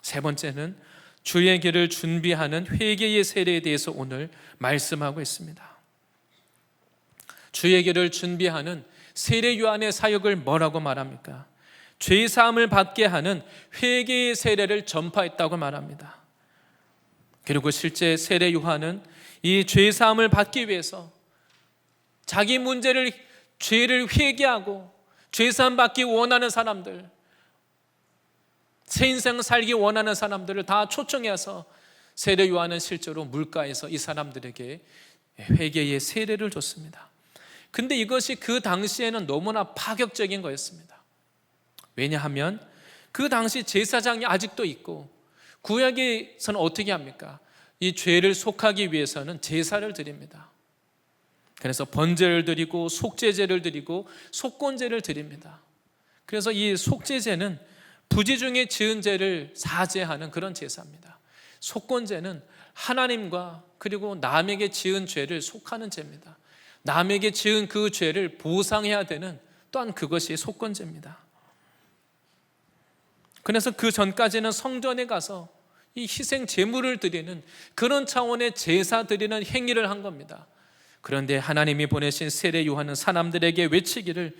세 번째는 주의 길을 준비하는 회개의 세례에 대해서 오늘 말씀하고 있습니다. 주의 길을 준비하는 세례 요한의 사역을 뭐라고 말합니까? 죄 사함을 받게 하는 회개의 세례를 전파했다고 말합니다. 그리고 실제 세례 요한은 이 죄 사함을 받기 위해서 자기 문제를, 죄를 회개하고 죄 사함 받기 원하는 사람들, 새 인생 살기 원하는 사람들을 다 초청해서 세례 요한은 실제로 물가에서 이 사람들에게 회개의 세례를 줬습니다. 근데 이것이 그 당시에는 너무나 파격적인 거였습니다. 왜냐하면 그 당시 제사장이 아직도 있고, 구약에서는 어떻게 합니까? 이 죄를 속하기 위해서는 제사를 드립니다. 그래서 번제를 드리고 속죄제를 드리고 속건제를 드립니다. 그래서 이 속죄제는 부지 중에 지은 죄를 사죄하는 그런 제사입니다. 속건제는 하나님과 그리고 남에게 지은 죄를 속하는 죄입니다. 남에게 지은 그 죄를 보상해야 되는 또한 그것이 속건제입니다. 그래서 그 전까지는 성전에 가서 이 희생 제물을 드리는 그런 차원의 제사 드리는 행위를 한 겁니다. 그런데 하나님이 보내신 세례 요한은 사람들에게 외치기를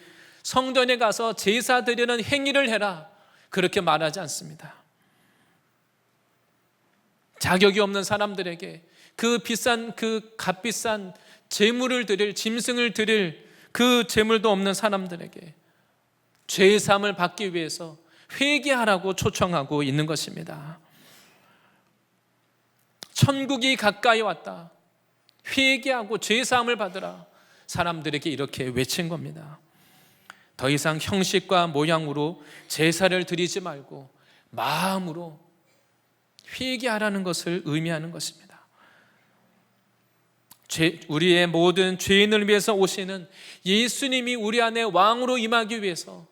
성전에 가서 제사 드리는 행위를 해라, 그렇게 말하지 않습니다. 자격이 없는 사람들에게 그 비싼, 그 값비싼 제물을 드릴, 짐승을 드릴 그 제물도 없는 사람들에게 죄 사함을 받기 위해서 회개하라고 초청하고 있는 것입니다. 천국이 가까이 왔다, 회개하고 죄 사함을 받으라, 사람들에게 이렇게 외친 겁니다. 더 이상 형식과 모양으로 제사를 드리지 말고 마음으로 회개하라는 것을 의미하는 것입니다. 우리의 모든 죄인을 위해서 오시는 예수님이 우리 안에 왕으로 임하기 위해서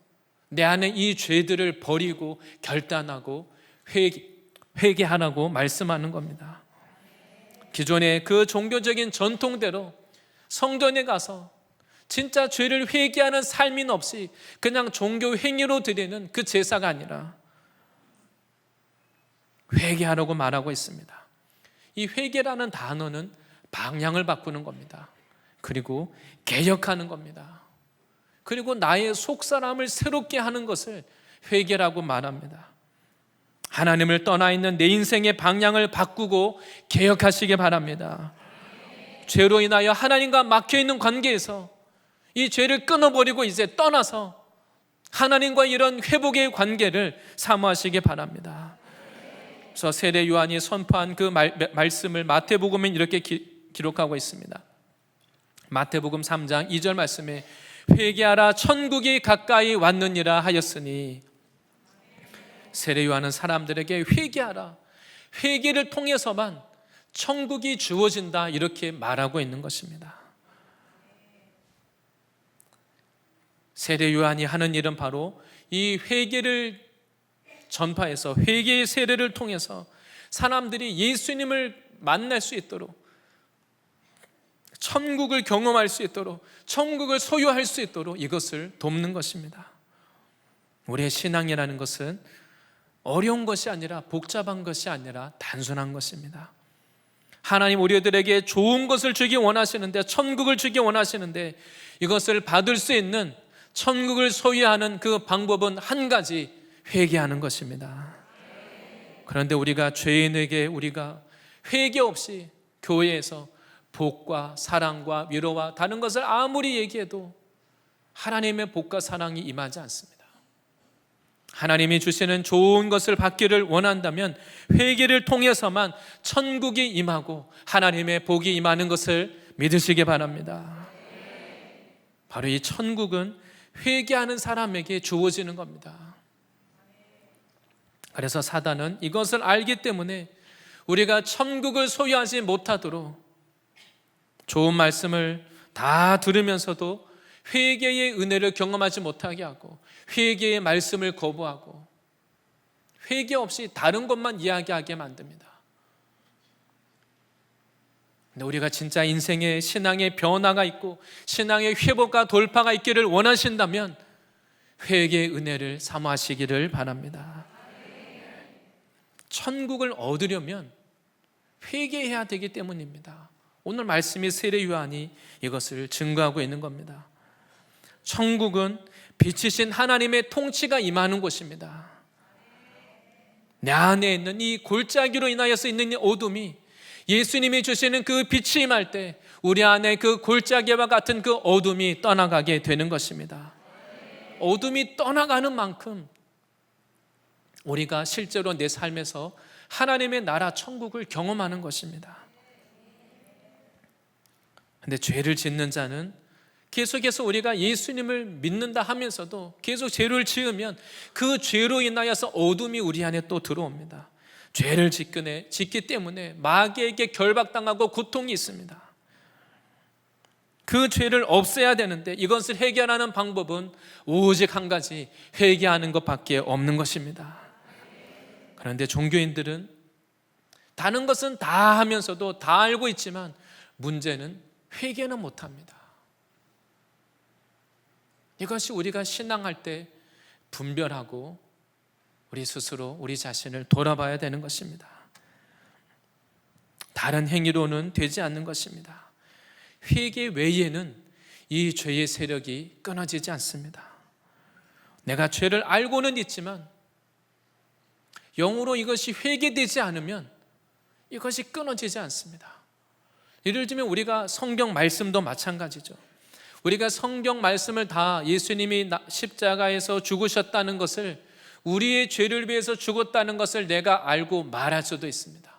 내 안에 이 죄들을 버리고 결단하고 회개하라고 말씀하는 겁니다. 기존의 그 종교적인 전통대로 성전에 가서 진짜 죄를 회개하는 삶인 없이 그냥 종교 행위로 드리는 그 제사가 아니라 회개하라고 말하고 있습니다. 이 회개라는 단어는 방향을 바꾸는 겁니다. 그리고 개혁하는 겁니다. 그리고 나의 속사람을 새롭게 하는 것을 회개라고 말합니다. 하나님을 떠나 있는 내 인생의 방향을 바꾸고 개혁하시기 바랍니다. 죄로 인하여 하나님과 막혀있는 관계에서 이 죄를 끊어버리고 이제 떠나서 하나님과 이런 회복의 관계를 사모하시기 바랍니다. 그래서 세례 요한이 선포한 그 말씀을 마태복음은 이렇게 기록하고 있습니다. 마태복음 3장 2절 말씀에 회개하라, 천국이 가까이 왔느니라 하였으니, 세례 요한은 사람들에게 회개하라, 회개를 통해서만 천국이 주어진다, 이렇게 말하고 있는 것입니다. 세례 요한이 하는 일은 바로 이 회개를 전파해서 회개의 세례를 통해서 사람들이 예수님을 만날 수 있도록, 천국을 경험할 수 있도록, 천국을 소유할 수 있도록 이것을 돕는 것입니다. 우리의 신앙이라는 것은 어려운 것이 아니라, 복잡한 것이 아니라 단순한 것입니다. 하나님 우리들에게 좋은 것을 주기 원하시는데, 천국을 주기 원하시는데, 이것을 받을 수 있는, 천국을 소유하는 그 방법은 한 가지, 회개하는 것입니다. 그런데 우리가 죄인에게 우리가 회개 없이 교회에서 복과 사랑과 위로와 다른 것을 아무리 얘기해도 하나님의 복과 사랑이 임하지 않습니다. 하나님이 주시는 좋은 것을 받기를 원한다면 회개를 통해서만 천국이 임하고 하나님의 복이 임하는 것을 믿으시기 바랍니다. 바로 이 천국은 회개하는 사람에게 주어지는 겁니다. 그래서 사단은 이것을 알기 때문에 우리가 천국을 소유하지 못하도록 좋은 말씀을 다 들으면서도 회개의 은혜를 경험하지 못하게 하고, 회개의 말씀을 거부하고, 회개 없이 다른 것만 이야기하게 만듭니다. 근데 우리가 진짜 인생의 신앙의 변화가 있고 신앙의 회복과 돌파가 있기를 원하신다면 회개의 은혜를 사모하시기를 바랍니다. 천국을 얻으려면 회개해야 되기 때문입니다. 오늘 말씀이 세례 요한이 이것을 증거하고 있는 겁니다. 천국은 빛이신 하나님의 통치가 임하는 곳입니다. 내 안에 있는 이 골짜기로 인하여서 있는 이 어둠이 예수님이 주시는 그 빛이 임할 때 우리 안에 그 골짜기와 같은 그 어둠이 떠나가게 되는 것입니다. 어둠이 떠나가는 만큼 우리가 실제로 내 삶에서 하나님의 나라 천국을 경험하는 것입니다. 그런데 죄를 짓는 자는 계속해서 우리가 예수님을 믿는다 하면서도 계속 죄를 지으면 그 죄로 인하여서 어둠이 우리 안에 또 들어옵니다. 죄를 짓기 때문에 마귀에게 결박당하고 고통이 있습니다. 그 죄를 없애야 되는데 이것을 해결하는 방법은 오직 한 가지, 회개하는 것밖에 없는 것입니다. 그런데 종교인들은 다른 것은 다 하면서도 다 알고 있지만 문제는 회개는 못합니다. 이것이 우리가 신앙할 때 분별하고 우리 스스로 우리 자신을 돌아봐야 되는 것입니다. 다른 행위로는 되지 않는 것입니다. 회개 외에는 이 죄의 세력이 끊어지지 않습니다. 내가 죄를 알고는 있지만 영으로 이것이 회개되지 않으면 이것이 끊어지지 않습니다. 예를 들면 우리가 성경 말씀도 마찬가지죠. 우리가 성경 말씀을 다 예수님이 십자가에서 죽으셨다는 것을, 우리의 죄를 위해서 죽었다는 것을 내가 알고 말할 수도 있습니다.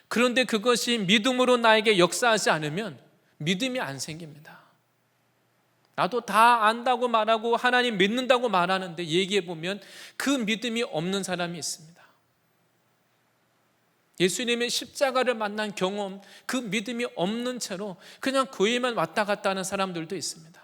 그런데 그것이 믿음으로 나에게 역사하지 않으면 믿음이 안 생깁니다. 나도 다 안다고 말하고 하나님 믿는다고 말하는데 얘기해 보면 그 믿음이 없는 사람이 있습니다. 예수님의 십자가를 만난 경험, 그 믿음이 없는 채로 그냥 교회만 왔다 갔다 하는 사람들도 있습니다.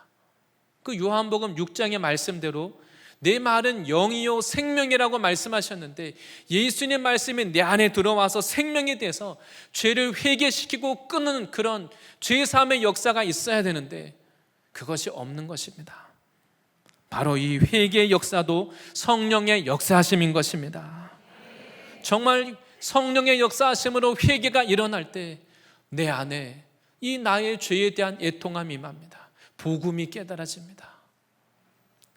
그 요한복음 6장의 말씀대로 내 말은 영이요 생명이라고 말씀하셨는데 예수님 말씀이 내 안에 들어와서 생명이 돼서 죄를 회개시키고 끊는 그런 죄사함의 역사가 있어야 되는데 그것이 없는 것입니다. 바로 이 회개의 역사도 성령의 역사하심인 것입니다. 정말 성령의 역사하심으로 회개가 일어날 때 내 안에 이 나의 죄에 대한 애통함이 임합니다. 복음이 깨달아집니다.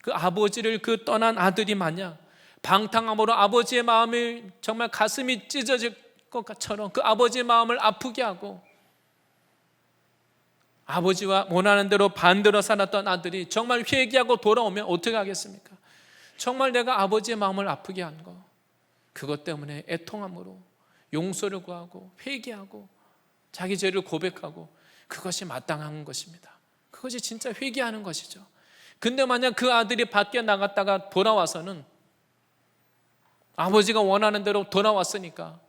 그 아버지를 그 떠난 아들이 마냥 방탕함으로 아버지의 마음을 정말 가슴이 찢어질 것처럼 그 아버지의 마음을 아프게 하고 아버지와 원하는 대로 반대로 살았던 아들이 정말 회개하고 돌아오면 어떻게 하겠습니까? 정말 내가 아버지의 마음을 아프게 한 거, 그것 때문에 애통함으로 용서를 구하고 회개하고 자기 죄를 고백하고 그것이 마땅한 것입니다. 그것이 진짜 회개하는 것이죠. 근데 만약 그 아들이 밖에 나갔다가 돌아와서는 아버지가 원하는 대로 돌아왔으니까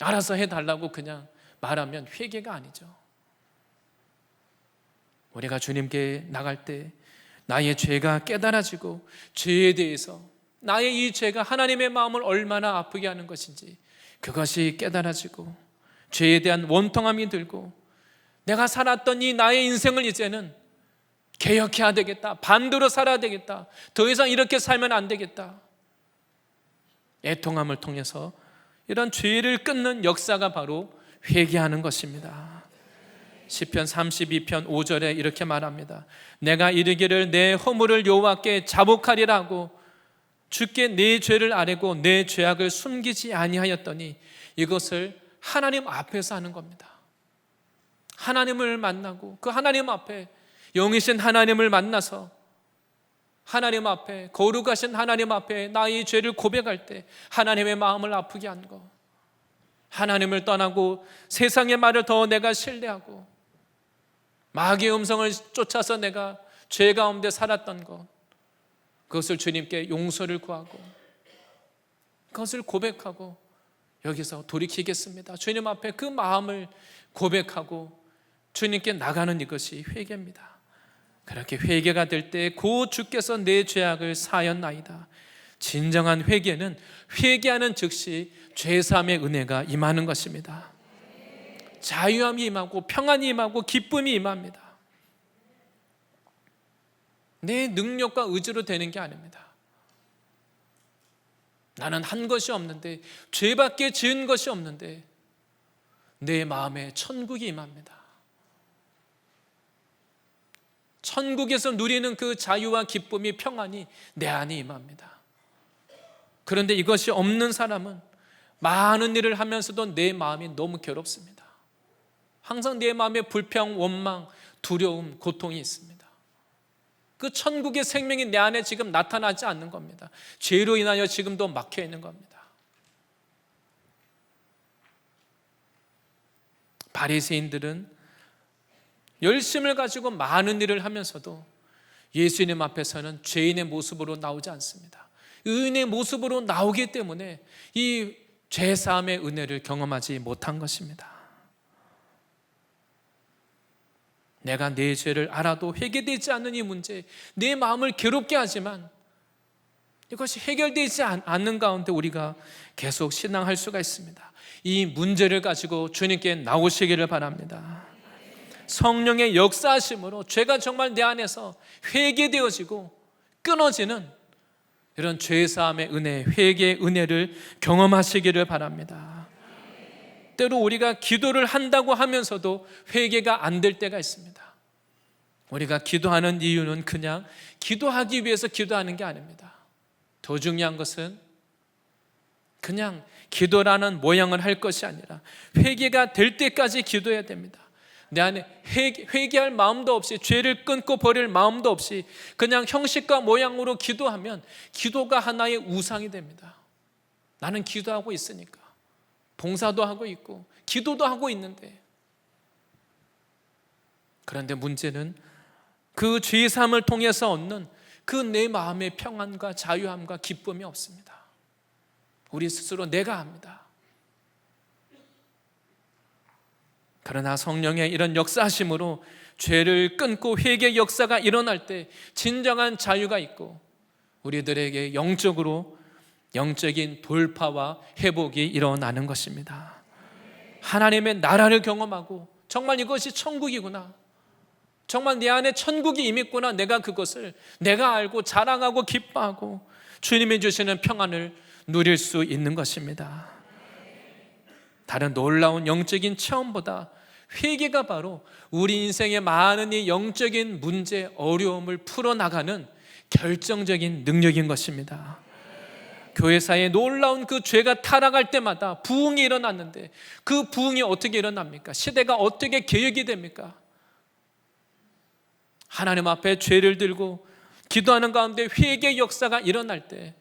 알아서 해달라고 그냥 말하면 회개가 아니죠. 우리가 주님께 나갈 때 나의 죄가 깨달아지고 죄에 대해서 나의 이 죄가 하나님의 마음을 얼마나 아프게 하는 것인지 그것이 깨달아지고 죄에 대한 원통함이 들고 내가 살았던 이 나의 인생을 이제는 개혁해야 되겠다, 반대로 살아야 되겠다, 더 이상 이렇게 살면 안 되겠다, 애통함을 통해서 이런 죄를 끊는 역사가 바로 회개하는 것입니다. 시편 32편 5절에 이렇게 말합니다. 내가 이르기를 내 허물을 여호와께 자복하리라고 주께 내 죄를 아뢰고 내 죄악을 숨기지 아니하였더니, 이것을 하나님 앞에서 하는 겁니다. 하나님을 만나고 그 하나님 앞에 영이신 하나님을 만나서 하나님 앞에, 거룩하신 하나님 앞에 나의 죄를 고백할 때 하나님의 마음을 아프게 한 것, 하나님을 떠나고 세상의 말을 더 내가 신뢰하고 마귀의 음성을 쫓아서 내가 죄 가운데 살았던 것, 그것을 주님께 용서를 구하고 그것을 고백하고 여기서 돌이키겠습니다. 주님 앞에 그 마음을 고백하고 주님께 나가는 이것이 회개입니다. 그렇게 회개가 될 때 곧 주께서 내 죄악을 사하였나이다. 진정한 회개는 회개하는 즉시 죄사함의 은혜가 임하는 것입니다. 자유함이 임하고 평안이 임하고 기쁨이 임합니다. 내 능력과 의지로 되는 게 아닙니다. 나는 한 것이 없는데, 죄밖에 지은 것이 없는데 내 마음에 천국이 임합니다. 천국에서 누리는 그 자유와 기쁨이, 평안이 내 안에 임합니다. 그런데 이것이 없는 사람은 많은 일을 하면서도 내 마음이 너무 괴롭습니다. 항상 내 마음에 불평, 원망, 두려움, 고통이 있습니다. 그 천국의 생명이 내 안에 지금 나타나지 않는 겁니다. 죄로 인하여 지금도 막혀 있는 겁니다. 바리새인들은 열심을 가지고 많은 일을 하면서도 예수님 앞에서는 죄인의 모습으로 나오지 않습니다. 의인의 모습으로 나오기 때문에 이 죄사함의 은혜를 경험하지 못한 것입니다. 내가 내 죄를 알아도 회개되지 않는 이 문제, 내 마음을 괴롭게 하지만 이것이 해결되지 않는 가운데 우리가 계속 신앙할 수가 있습니다. 이 문제를 가지고 주님께 나오시기를 바랍니다. 성령의 역사하심으로 죄가 정말 내 안에서 회개되어지고 끊어지는 이런 죄사함의 은혜, 회개의 은혜를 경험하시기를 바랍니다. 때로 우리가 기도를 한다고 하면서도 회개가 안 될 때가 있습니다. 우리가 기도하는 이유는 그냥 기도하기 위해서 기도하는 게 아닙니다. 더 중요한 것은 그냥 기도라는 모양을 할 것이 아니라 회개가 될 때까지 기도해야 됩니다. 내 안에 회개할 마음도 없이, 죄를 끊고 버릴 마음도 없이 그냥 형식과 모양으로 기도하면 기도가 하나의 우상이 됩니다. 나는 기도하고 있으니까, 봉사도 하고 있고 기도도 하고 있는데, 그런데 문제는 그 죄사함을 통해서 얻는 그 내 마음의 평안과 자유함과 기쁨이 없습니다. 우리 스스로 내가 합니다. 그러나 성령의 이런 역사하심으로 죄를 끊고 회개의 역사가 일어날 때 진정한 자유가 있고 우리들에게 영적인 돌파와 회복이 일어나는 것입니다. 하나님의 나라를 경험하고 정말 이것이 천국이구나, 정말 내 안에 천국이 임했구나, 내가 알고 자랑하고 기뻐하고 주님이 주시는 평안을 누릴 수 있는 것입니다. 다른 놀라운 영적인 체험보다 회개가 바로 우리 인생의 많은 이 영적인 문제, 어려움을 풀어나가는 결정적인 능력인 것입니다. 교회사에 놀라운 그 죄가 타락할 때마다 부흥이 일어났는데 그 부흥이 어떻게 일어납니까? 시대가 어떻게 개혁이 됩니까? 하나님 앞에 죄를 들고 기도하는 가운데 회개의 역사가 일어날 때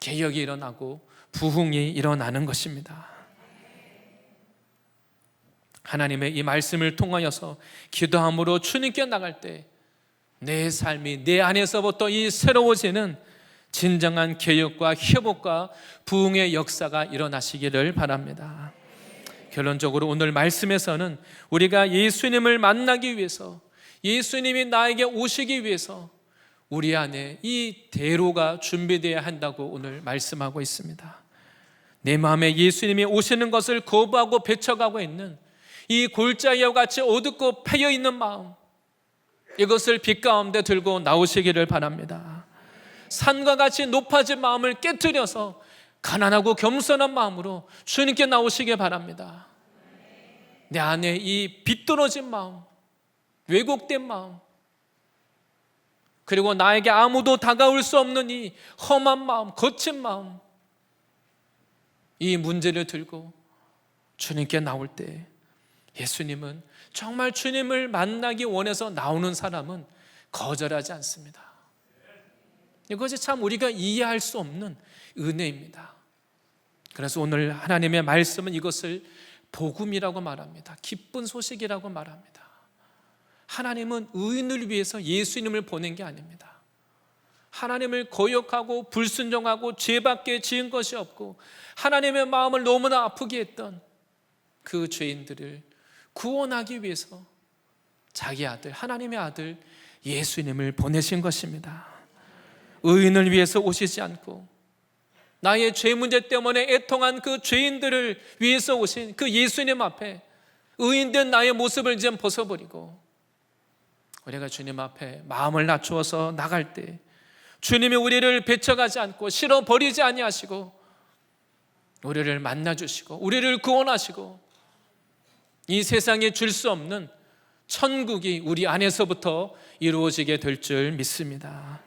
개혁이 일어나고 부흥이 일어나는 것입니다. 하나님의 이 말씀을 통하여서 기도함으로 주님께 나갈 때 내 삶이 내 안에서부터 이 새로워지는 진정한 개혁과 회복과 부흥의 역사가 일어나시기를 바랍니다. 결론적으로 오늘 말씀에서는 우리가 예수님을 만나기 위해서, 예수님이 나에게 오시기 위해서 우리 안에 이 대로가 준비되어야 한다고 오늘 말씀하고 있습니다. 내 마음에 예수님이 오시는 것을 거부하고 배척하고 있는 이 골짜기와 같이 어둡고 패여 있는 마음, 이것을 빛 가운데 들고 나오시기를 바랍니다. 산과 같이 높아진 마음을 깨트려서 가난하고 겸손한 마음으로 주님께 나오시기 바랍니다. 내 안에 이 비뚤어진 마음, 왜곡된 마음, 그리고 나에게 아무도 다가올 수 없는 이 험한 마음, 거친 마음, 이 문제를 들고 주님께 나올 때 예수님은 정말 주님을 만나기 원해서 나오는 사람은 거절하지 않습니다. 이것이 참 우리가 이해할 수 없는 은혜입니다. 그래서 오늘 하나님의 말씀은 이것을 복음이라고 말합니다. 기쁜 소식이라고 말합니다. 하나님은 의인을 위해서 예수님을 보낸 게 아닙니다. 하나님을 거역하고 불순종하고 죄밖에 지은 것이 없고 하나님의 마음을 너무나 아프게 했던 그 죄인들을 구원하기 위해서 자기 아들, 하나님의 아들 예수님을 보내신 것입니다. 의인을 위해서 오시지 않고 나의 죄 문제 때문에 애통한 그 죄인들을 위해서 오신 그 예수님 앞에 의인된 나의 모습을 좀 벗어버리고 우리가 주님 앞에 마음을 낮추어서 나갈 때 주님이 우리를 배척하지 않고 싫어버리지 아니하시고 우리를 만나주시고 우리를 구원하시고 이 세상에 줄 수 없는 천국이 우리 안에서부터 이루어지게 될 줄 믿습니다.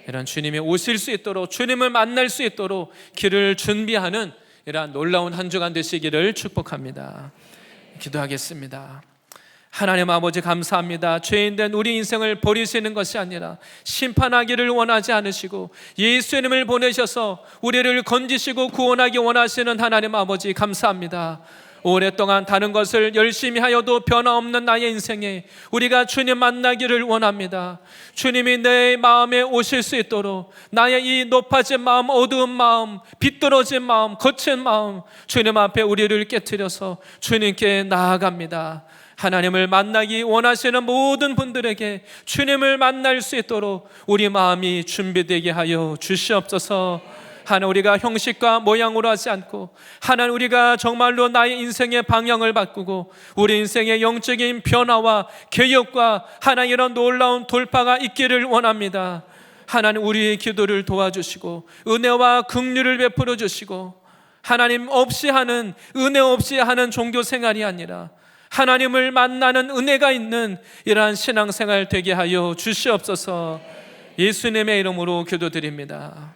이런 주님이 오실 수 있도록, 주님을 만날 수 있도록 길을 준비하는 이러한 놀라운 한 주간 되시기를 축복합니다. 기도하겠습니다. 하나님 아버지 감사합니다. 죄인된 우리 인생을 버리시는 것이 아니라 심판하기를 원하지 않으시고 예수님을 보내셔서 우리를 건지시고 구원하기 원하시는 하나님 아버지 감사합니다. 오랫동안 다른 것을 열심히 하여도 변화없는 나의 인생에 우리가 주님 만나기를 원합니다. 주님이 내 마음에 오실 수 있도록 나의 이 높아진 마음, 어두운 마음, 비뚤어진 마음, 거친 마음 주님 앞에 우리를 깨트려서 주님께 나아갑니다. 하나님을 만나기 원하시는 모든 분들에게 주님을 만날 수 있도록 우리 마음이 준비되게 하여 주시옵소서. 하나님, 우리가 형식과 모양으로 하지 않고 하나님, 우리가 정말로 나의 인생의 방향을 바꾸고 우리 인생의 영적인 변화와 개혁과 하나님 이런 놀라운 돌파가 있기를 원합니다. 하나님, 우리의 기도를 도와주시고 은혜와 긍휼을 베풀어 주시고 하나님 없이 하는, 은혜 없이 하는 종교 생활이 아니라 하나님을 만나는 은혜가 있는 이러한 신앙생활 되게 하여 주시옵소서. 예수님의 이름으로 기도드립니다.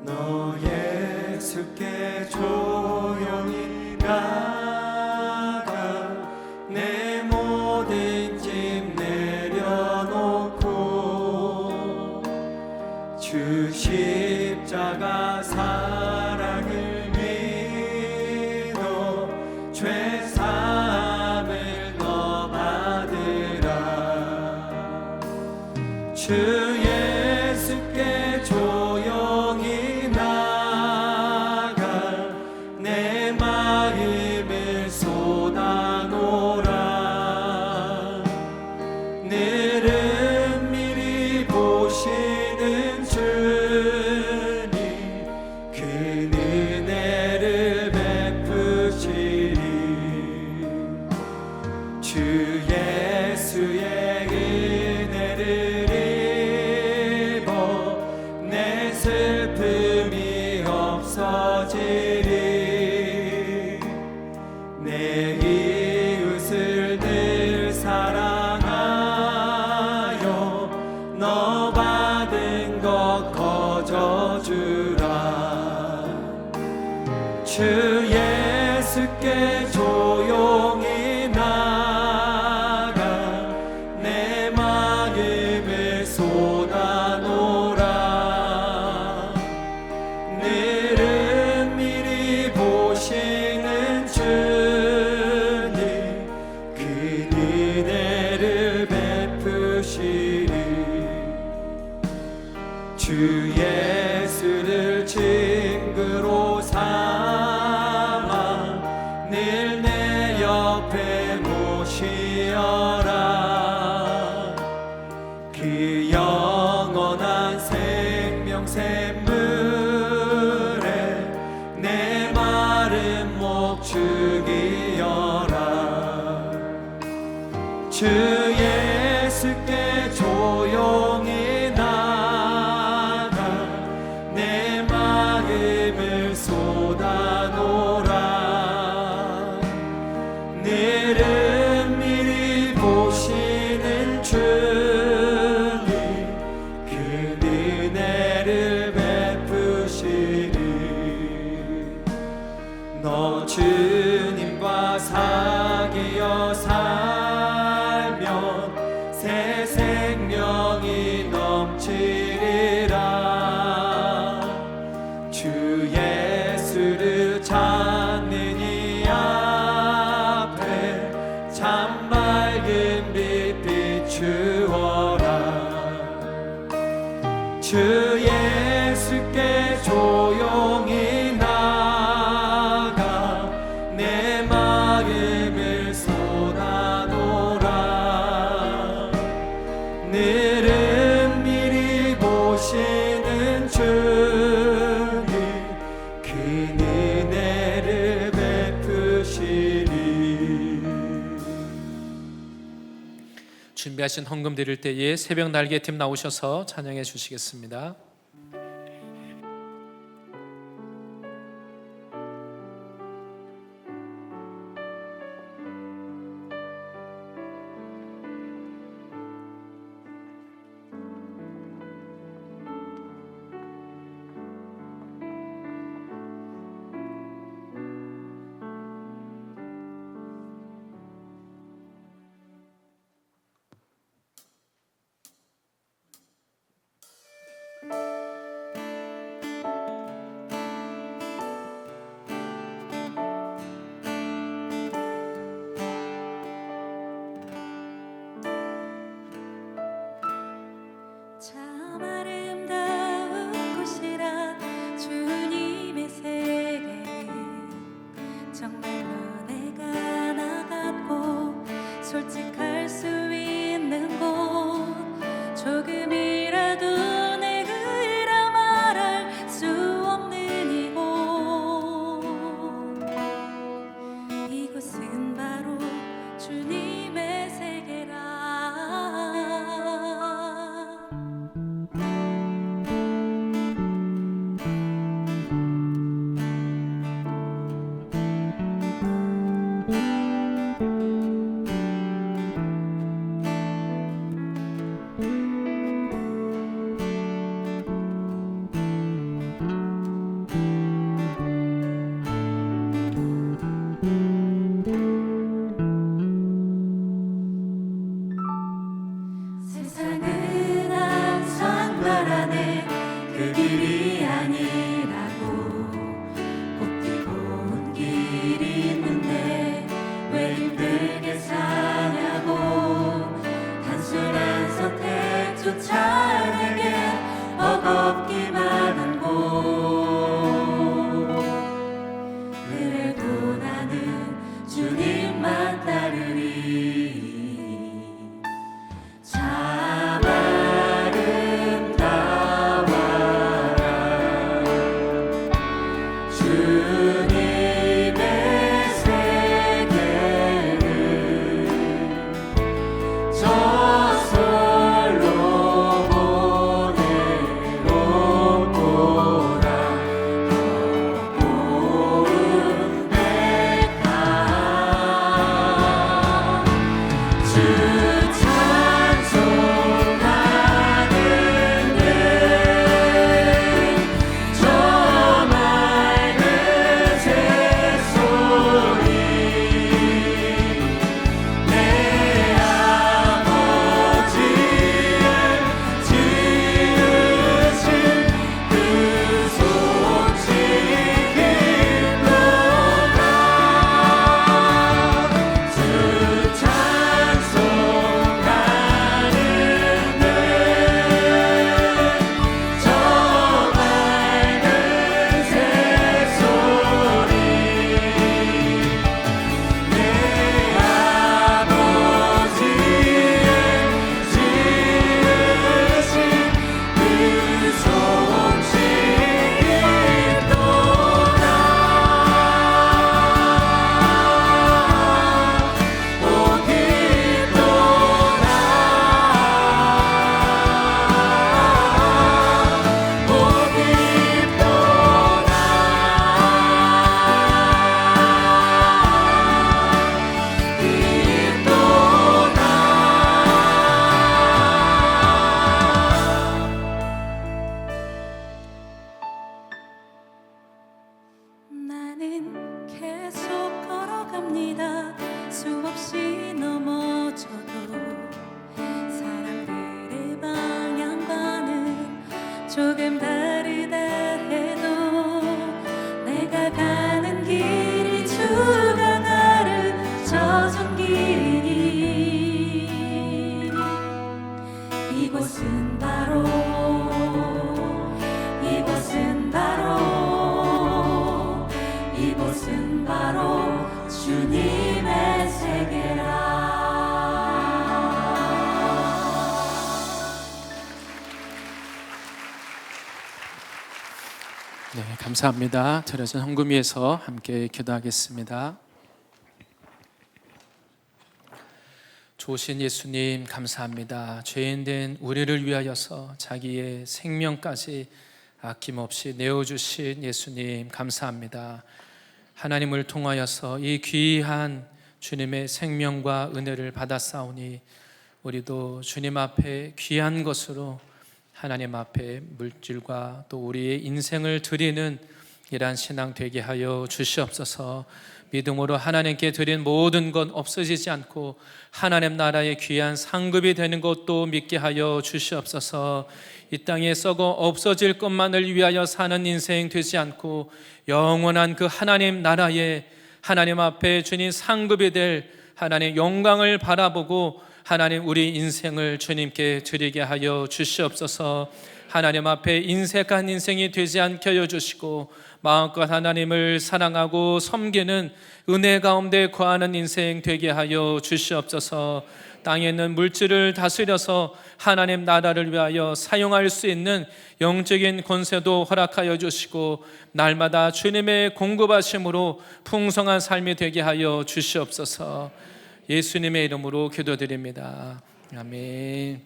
너 예수께 조용히 나가 내 모든 짐 내려놓고 주 십자가 사랑을 믿어 죄 사함을 너 받으라. 주 예수께 조용히 나가 내 마음을 쏟아놓으라. 늘은 미리 보시는 주님 그 은혜를 베푸시리. 주 예수의 은혜를 입어 내 슬픔이 없어지리. 내 이웃을 늘 사랑하여 너 받은 것 거저주라. 주 예수께 조용히 나가 내 마음을 쏟아놓으라. 늘은 미리 보시는 주님 그 은혜를 베푸시리. 주 예수를 증거로 삼아 늘 내 옆에 모시어라. 그 영원한 생명 샘물에 내 마른 목 죽이어라. 주 예수께 조용히 나가 내 마음을 쏟아놓으라. 늘은 미리 보시는 주님 그 은혜를 베푸시리. 너 주님과 사귀어 살면 새 생명이 넘치리라. 주 예수를 찾는 이 앞에 참 밝은 빛 비추어라. 주 예수께 조용히 나가 내 마음을 쏟아놓으라. 늘은 미리 보시는 준비하신 헌금 드릴 때에 새벽 날개팀 나오셔서 찬양해 주시겠습니다. 참 아름다운 곳이라 주님의 세계 정말로 내가 나갔고 솔직할 수 있는 곳 조금이라도 내 의라 말할 수 없는 이곳은 바로 주님의 세계라. 세상은 항상 바라네 그 길이 아니라고 곱디고 온 길이 있는데 왜 힘들게 사냐고 단순한 선택조차 내게 버겁기만 한 곳 그래도 나는 주님만 따르리. 참 아름다워라 주님의 세계를 저절로 보내고 보라 더 고운 백합 주 찬송하는데 저 맑은 새소리 내 아버지의 지으신 그 손짓 기쁘다. 주 찬송하는데 저 맑은 새소리 내 아버지의 지으신 그 손짓 기쁘다. 오 기쁘다. 오 나는 계속 걸어갑니다. 수없이 넘어져도 사람들의 방향과는 조금 다르다 해도 내가 가는 길이 주가 가르쳐준 길이니 이곳은 바로 주님의 세계라. 네, 감사합니다. 드려진 헌금 위해서 함께 기도하겠습니다. 좋으신 예수님 감사합니다. 죄인된 우리를 위하여서 자기의 생명까지 아낌없이 내어주신 예수님 감사합니다. 하나님을 통하여서 이 귀한 주님의 생명과 은혜를 받았사오니 우리도 주님 앞에 귀한 것으로 하나님 앞에 물질과 또 우리의 인생을 드리는 이러한 신앙 되게 하여 주시옵소서. 믿음으로 하나님께 드린 모든 것 없어지지 않고 하나님 나라의 귀한 상급이 되는 것도 믿게 하여 주시옵소서. 이 땅에 썩어 없어질 것만을 위하여 사는 인생 되지 않고 영원한 그 하나님 나라에 하나님 앞에 주님 상급이 될 하나님 영광을 바라보고 하나님 우리 인생을 주님께 드리게 하여 주시옵소서. 하나님 앞에 인색한 인생이 되지 않게 하여 주시고 마음껏 하나님을 사랑하고 섬기는 은혜 가운데 거하는 인생 되게 하여 주시옵소서. 땅에 있는 물질을 다스려서 하나님 나라를 위하여 사용할 수 있는 영적인 권세도 허락하여 주시고 날마다 주님의 공급하심으로 풍성한 삶이 되게 하여 주시옵소서. 예수님의 이름으로 기도드립니다. 아멘.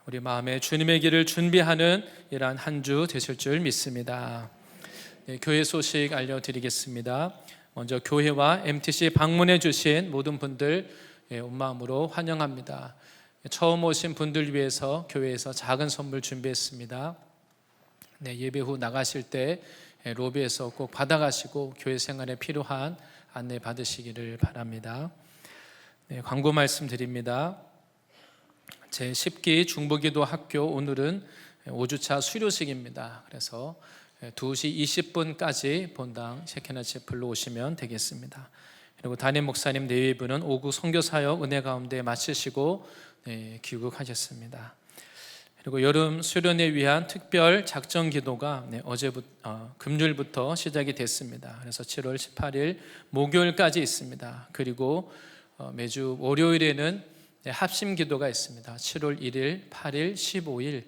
우리 마음에 주님의 길을 준비하는 이러한 한 주 되실 줄 믿습니다. 네, 교회 소식 알려드리겠습니다. 먼저 교회와 MTC 방문해 주신 모든 분들 온 마음으로 환영합니다. 처음 오신 분들 위해서 교회에서 작은 선물 준비했습니다. 네, 예배 후 나가실 때 로비에서 꼭 받아가시고 교회 생활에 필요한 안내 받으시기를 바랍니다. 네, 광고 말씀드립니다. 제10기 중보기도 학교 오늘은 5주차 수료식입니다. 그래서 2시 20분까지 본당 셰케나 채플로 오시면 되겠습니다. 그리고 담임 목사님 내외부는 오후 선교사역 은혜 가운데 마치시고 귀국하셨습니다. 그리고 여름 수련회 위한 특별 작정 기도가 어제부터 금요일부터 시작이 됐습니다. 그래서 7월 18일 목요일까지 있습니다. 그리고 매주 월요일에는 합심 기도가 있습니다. 7월 1일, 8일, 15일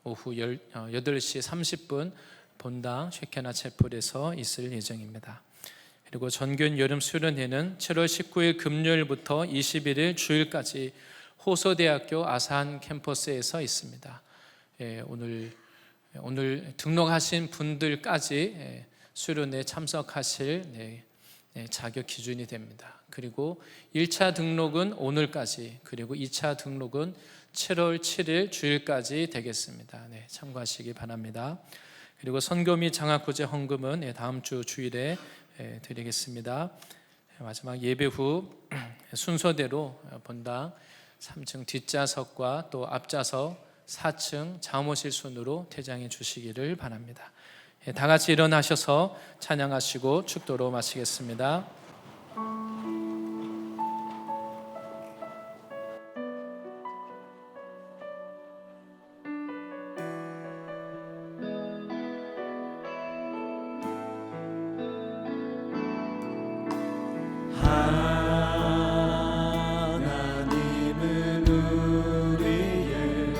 오후 8시 30분 본당 쉐케나 채플에서 있을 예정입니다. 그리고 전균 여름 수련회는 7월 19일 금요일부터 21일 주일까지 호서대학교 아산 캠퍼스에서 있습니다. 오늘 등록하신 분들까지 수련회 참석하실 자격 기준이 됩니다. 그리고 1차 등록은 오늘까지, 그리고 2차 등록은 7월 7일 주일까지 되겠습니다. 참고하시기 바랍니다. 그리고 선교 및 장학구제 헌금은 다음 주 주일에 드리겠습니다. 마지막 예배 후 순서대로 본당 3층 뒷좌석과 또 앞좌석 4층 잠옷실 순으로 퇴장해 주시기를 바랍니다. 다 같이 일어나셔서 찬양하시고 축도로 마치겠습니다. 하나님은 우리의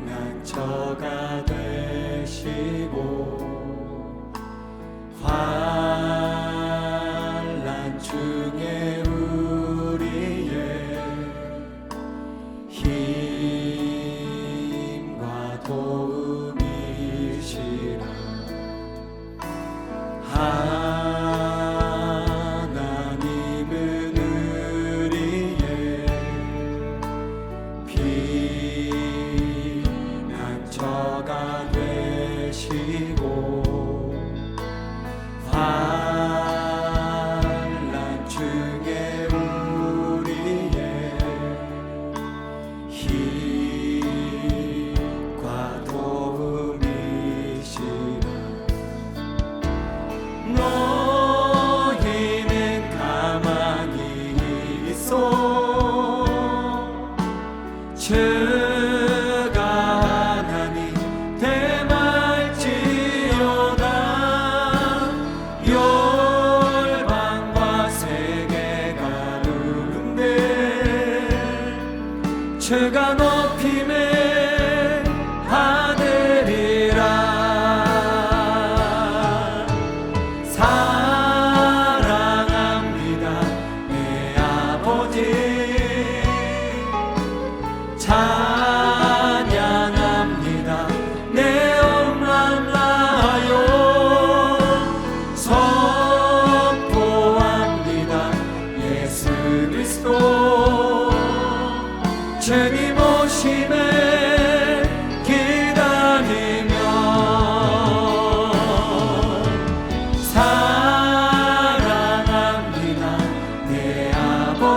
피난처가 되시고 환난 중에 우리의 힘과 도움이시라. 하나님은 우리의 피난처가 되시고 환난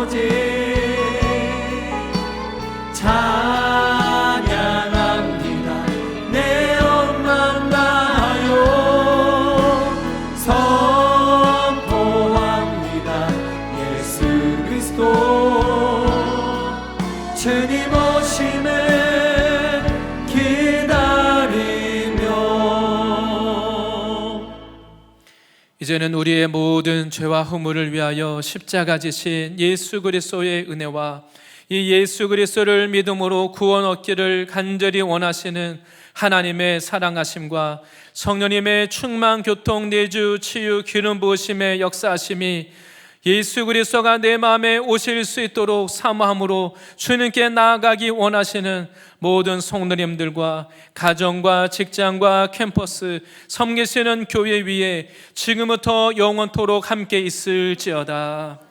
아버지 찬양합니다. 내 엄만 다하여 선포합니다. 예수 그리스도 주님 오심을 기다리며. 이제는 우리의 모든 죄와 허물을 위하여 십자가 지신 예수 그리스도의 은혜와 이 예수 그리스도를 믿음으로 구원 얻기를 간절히 원하시는 하나님의 사랑하심과 성령님의 충만 교통 내주 치유 기름 부으심의 역사하심이 예수 그리스도가 내 마음에 오실 수 있도록 사모함으로 주님께 나아가기 원하시는 모든 성도님들과 가정과 직장과 캠퍼스 섬기시는 교회 위에 지금부터 영원토록 함께 있을지어다.